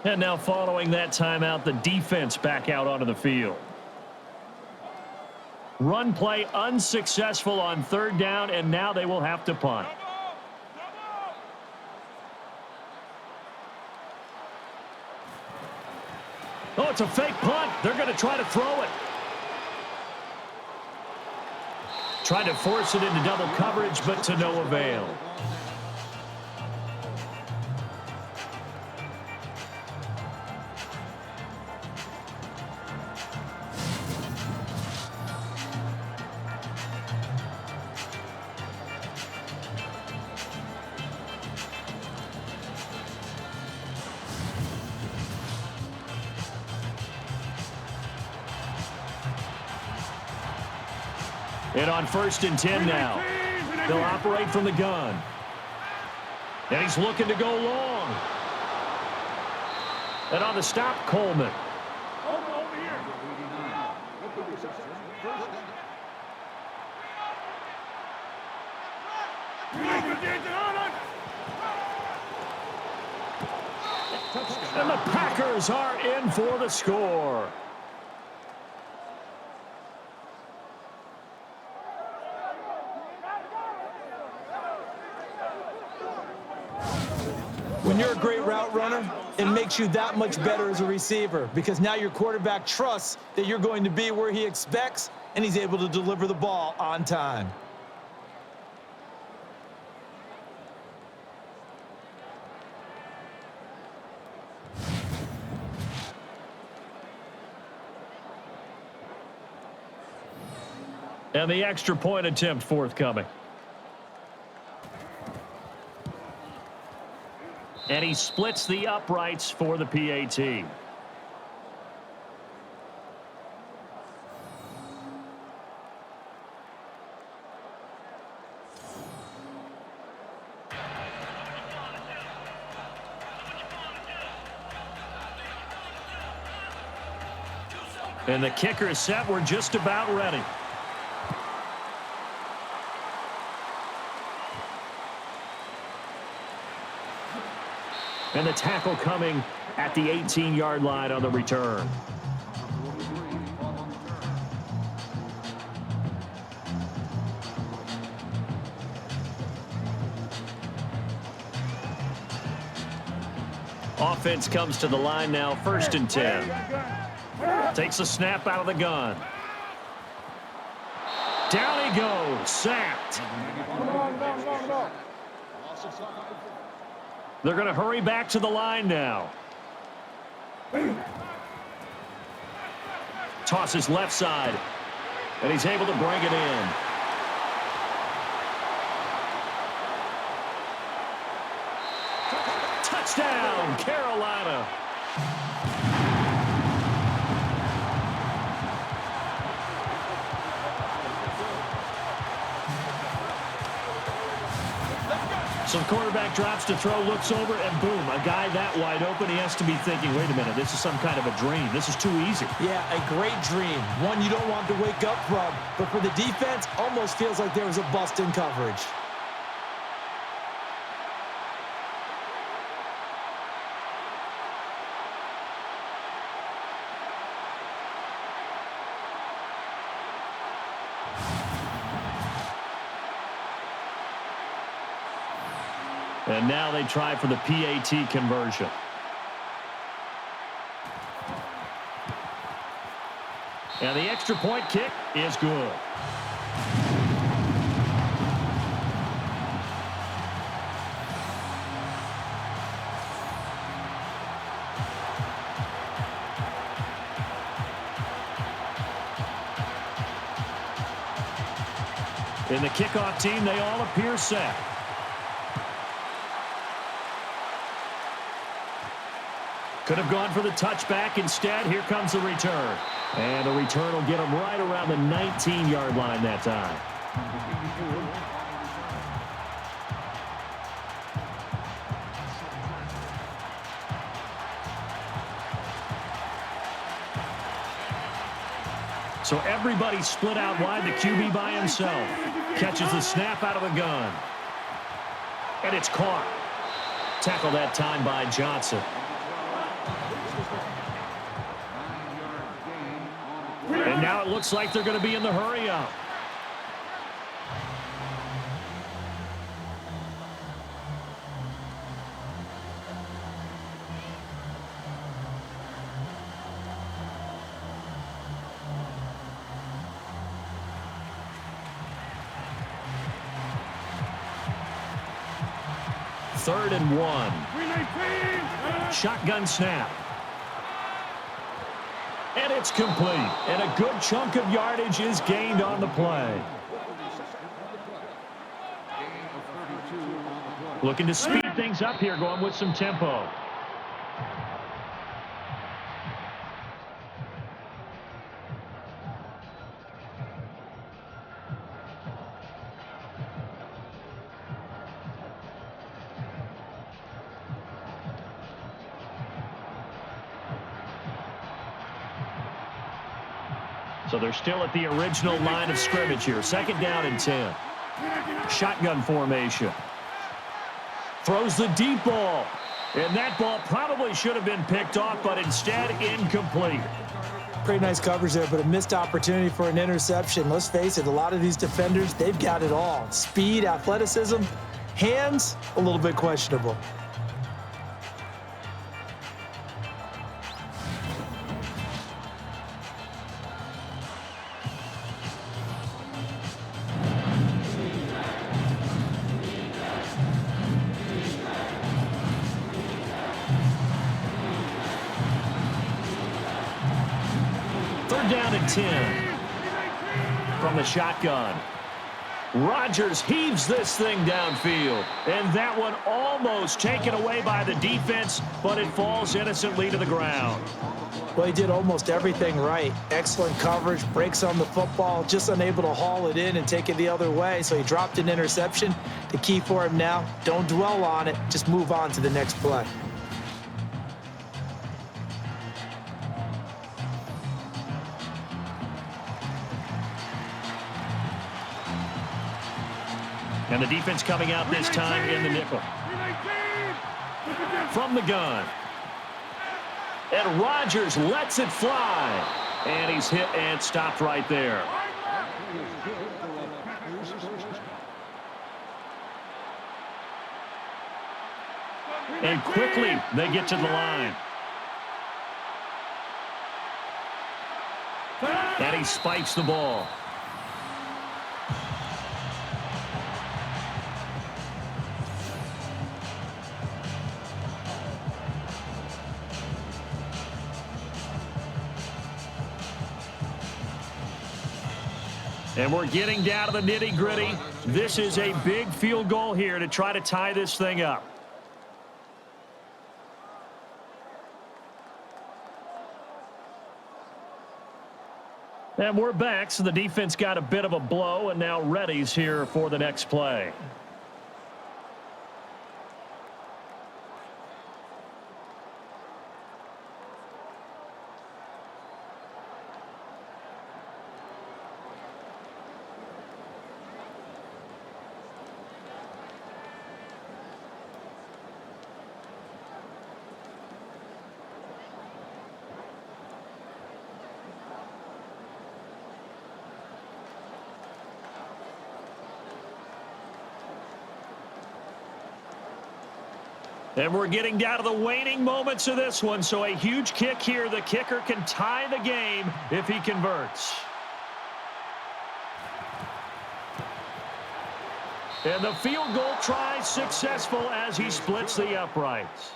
And now following that timeout, the defense back out onto the field. Run play unsuccessful on 3rd down, and now they will have to punt. Oh, it's a fake punt. They're going to try to throw it. Tried to force it into double coverage, but to no avail. And on 1st and 10 now, they'll operate from the gun. And he's looking to go long. And on the stop, Coleman. And the Packers are in for the score. When you're a great route runner, it makes you that much better as a receiver because now your quarterback trusts that you're going to be where he expects and he's able to deliver the ball on time. And the extra point attempt forthcoming. And he splits the uprights for the PAT. And the kicker is set. We're just about ready. And the tackle coming at the 18-yard line on the return. Offense comes to the line now, 1st and 10. Takes a snap out of the gun. Down he goes, sacked. They're going to hurry back to the line now. Tosses left side, and he's able to bring it in. Touchdown, Carolina. So the quarterback drops to throw, looks over, and boom, a guy that wide open, he has to be thinking, wait a minute, this is some kind of a dream. This is too easy. Yeah, a great dream. One you don't want to wake up from. But for the defense, almost feels like there was a bust in coverage. And now they try for the PAT conversion. And the extra point kick is good. In the kickoff team, they all appear set. Could have gone for the touchback. Instead, here comes the return. And the return will get him right around the 19-yard line that time. So everybody split out wide. The QB by himself. Catches the snap out of the gun. And it's caught. Tackle that time by Johnson. And now it looks like they're going to be in the hurry up. Third and 1. Shotgun snap. And it's complete. And a good chunk of yardage is gained on the play. Looking to speed things up here, going with some tempo. So they're still at the original line of scrimmage here. 2nd down and 10. Shotgun formation. Throws the deep ball. And that ball probably should have been picked off, but instead incomplete. Pretty nice coverage there, but a missed opportunity for an interception. Let's face it, a lot of these defenders, they've got it all. Speed, athleticism, hands, a little bit questionable. Down at 10. from the shotgun. Rodgers heaves this thing downfield, and that one almost taken away by the defense, but it falls innocently to the ground. Well, he did almost everything right. Excellent coverage, breaks on the football, just unable to haul it in and take it the other way, so he dropped an interception. The key for him now, don't dwell on it, just move on to the next play. And the defense coming out this time in the nickel. From the gun. And Rodgers lets it fly. And he's hit and stopped right there. And quickly they get to the line. And he spikes the ball. And we're getting down to the nitty-gritty. This is a big field goal here to try to tie this thing up. And we're back, so the defense got a bit of a blow, and now ready's here for the next play. And we're getting down to the waning moments of this one, so a huge kick here. The kicker can tie the game if he converts. And the field goal try successful as he splits the uprights.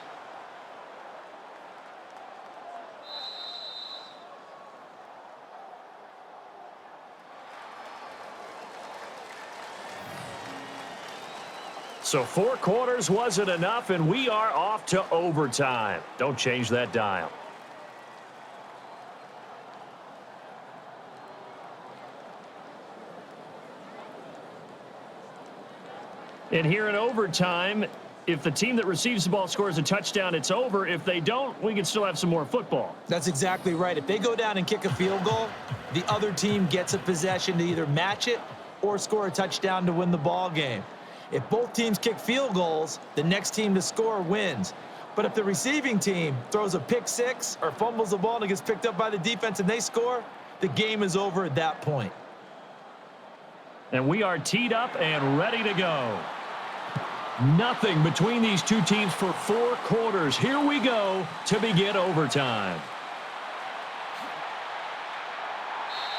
So 4 quarters wasn't enough, and we are off to overtime. Don't change that dial. And here in overtime, if the team that receives the ball scores a touchdown, it's over. If they don't, we can still have some more football. That's exactly right. If they go down and kick a field goal, the other team gets a possession to either match it or score a touchdown to win the ball game. If both teams kick field goals, the next team to score wins. But if the receiving team throws a pick six or fumbles the ball and it gets picked up by the defense and they score, the game is over at that point. And we are teed up and ready to go. Nothing between these two teams for 4 quarters. Here we go to begin overtime.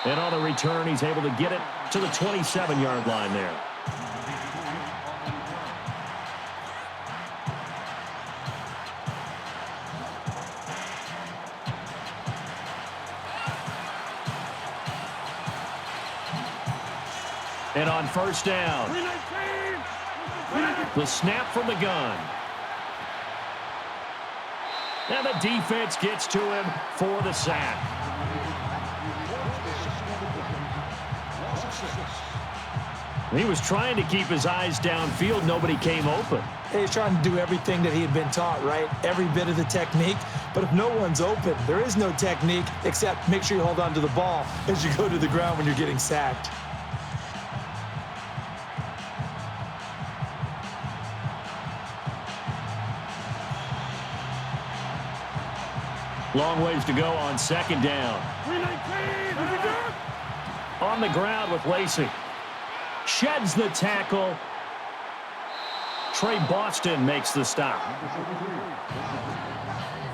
And on the return, he's able to get it to the 27-yard line there. And on first down, the snap from the gun. And the defense gets to him for the sack. He was trying to keep his eyes downfield. Nobody came open. He's trying to do everything that he had been taught, right? Every bit of the technique. But if no one's open, there is no technique except make sure you hold on to the ball as you go to the ground when you're getting sacked. Long ways to go on second down. On the ground with Lacey. Sheds the tackle. Trey Boston makes the stop.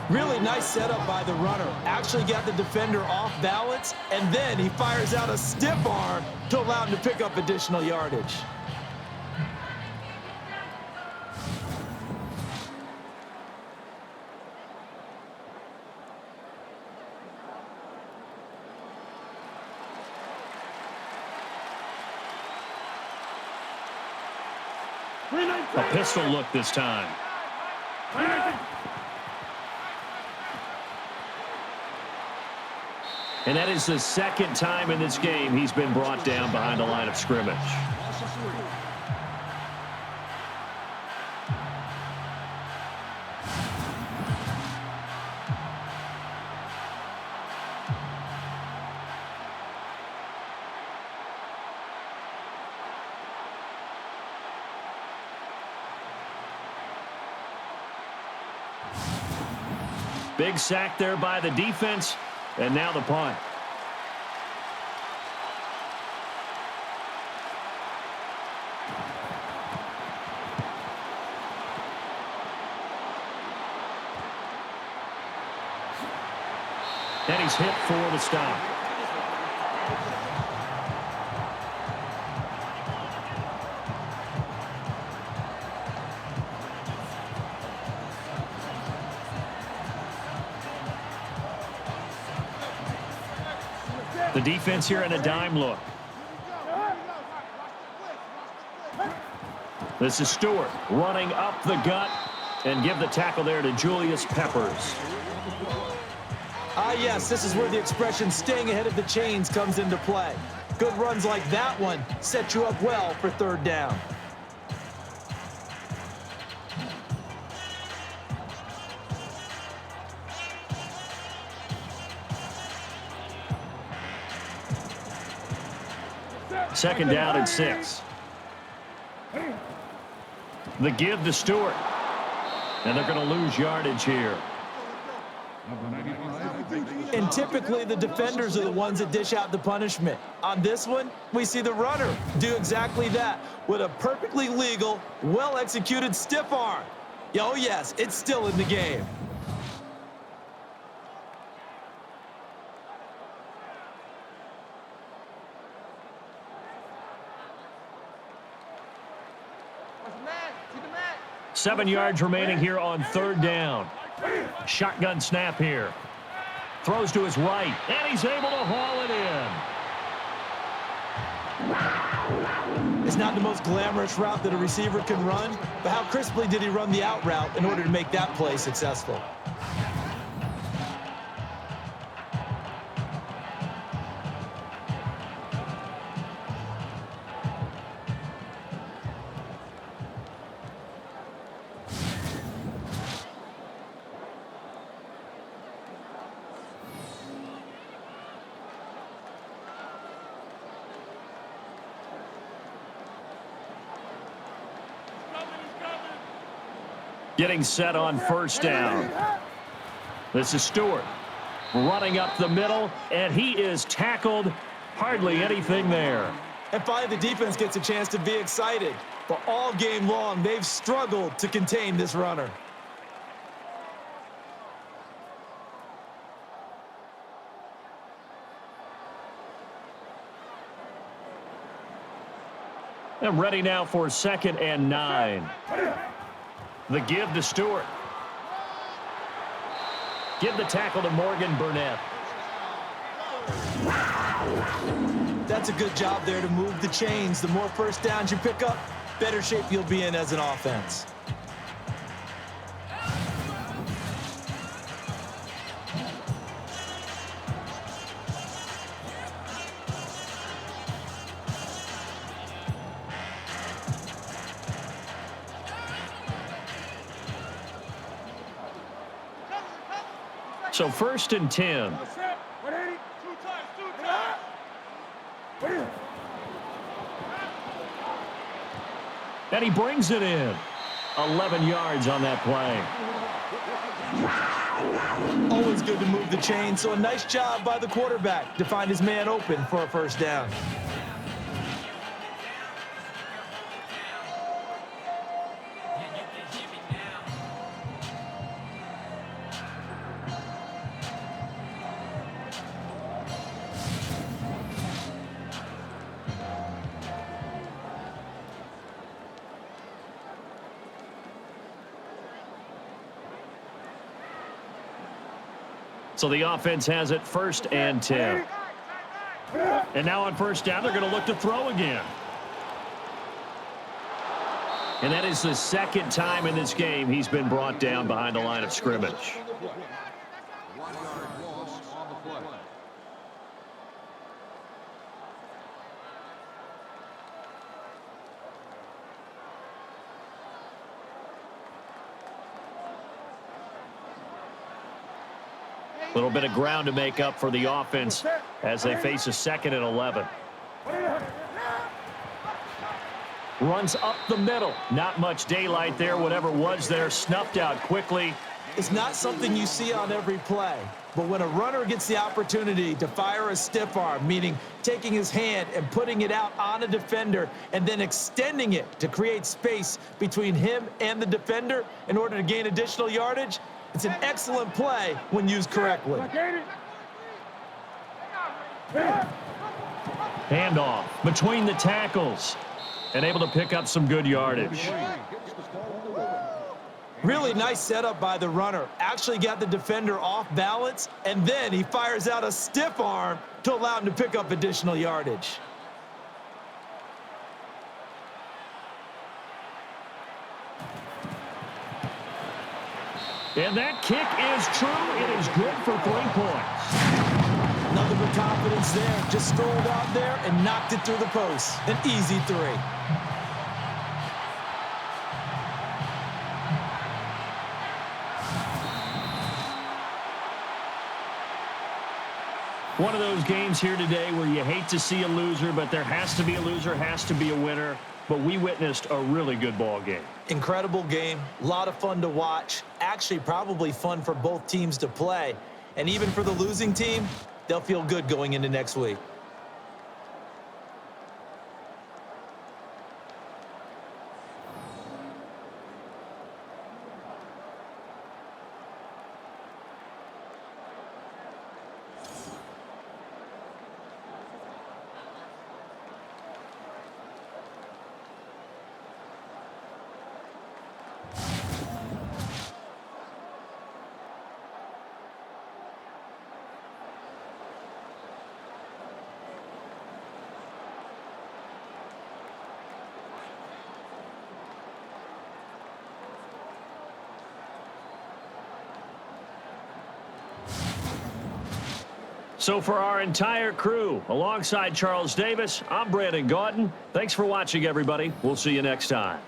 Really nice setup by the runner. Actually got the defender off balance, and then he fires out a stiff arm to allow him to pick up additional yardage. A pistol look this time. And that is the second time in this game he's been brought down behind the line of scrimmage. Big sack there by the defense, and now the punt. And he's hit for the stop. The defense here in a dime look. This is Stewart running up the gut and give the tackle there to Julius Peppers. Yes, this is where the expression staying ahead of the chains comes into play. Good runs like that one set you up well for third down. Second down and 6. The give to Stewart. And they're going to lose yardage here. And typically the defenders are the ones that dish out the punishment. On this one, we see the runner do exactly that with a perfectly legal, well-executed stiff arm. Oh yes, it's still in the game. Seven yards remaining here on third down. Shotgun snap here. Throws to his right, and he's able to haul it in. It's not the most glamorous route that a receiver can run, but how crisply did he run the out route in order to make that play successful? Getting set on first down. This is Stewart running up the middle, and he is tackled. Hardly anything there. And finally, the defense gets a chance to be excited. But all game long, they've struggled to contain this runner. And ready now for second and 9. The give to Stewart. Give the tackle to Morgan Burnett. That's a good job there to move the chains. The more first downs you pick up, better shape you'll be in as an offense. So first and 10. And he brings it in. 11 yards on that play. Always good to move the chain, so a nice job by the quarterback to find his man open for a first down. So the offense has it first and 10. And now on first down, they're going to look to throw again. And that is the second time in this game he's been brought down behind the line of scrimmage. A little bit of ground to make up for the offense as they face a 2nd and 11. Runs up the middle. Not much daylight there. Whatever was there snuffed out quickly. It's not something you see on every play, but when a runner gets the opportunity to fire a stiff arm, meaning taking his hand and putting it out on a defender and then extending it to create space between him and the defender in order to gain additional yardage, it's an excellent play when used correctly. Handoff between the tackles and able to pick up some good yardage. Really nice setup by the runner. Actually got the defender off balance, and then he fires out a stiff arm to allow him to pick up additional yardage. And that kick is true. It is good for 3 points. Nothing but confidence there. Just strolled out there and knocked it through the post. An easy 3. One of those games here today where you hate to see a loser, but there has to be a loser, has to be a winner. But we witnessed a really good ball game. Incredible game. A lot of fun to watch. Actually, probably fun for both teams to play. And even for the losing team, they'll feel good going into next week. So for our entire crew, alongside Charles Davis, I'm Brandon Gaudin. Thanks for watching, everybody. We'll see you next time.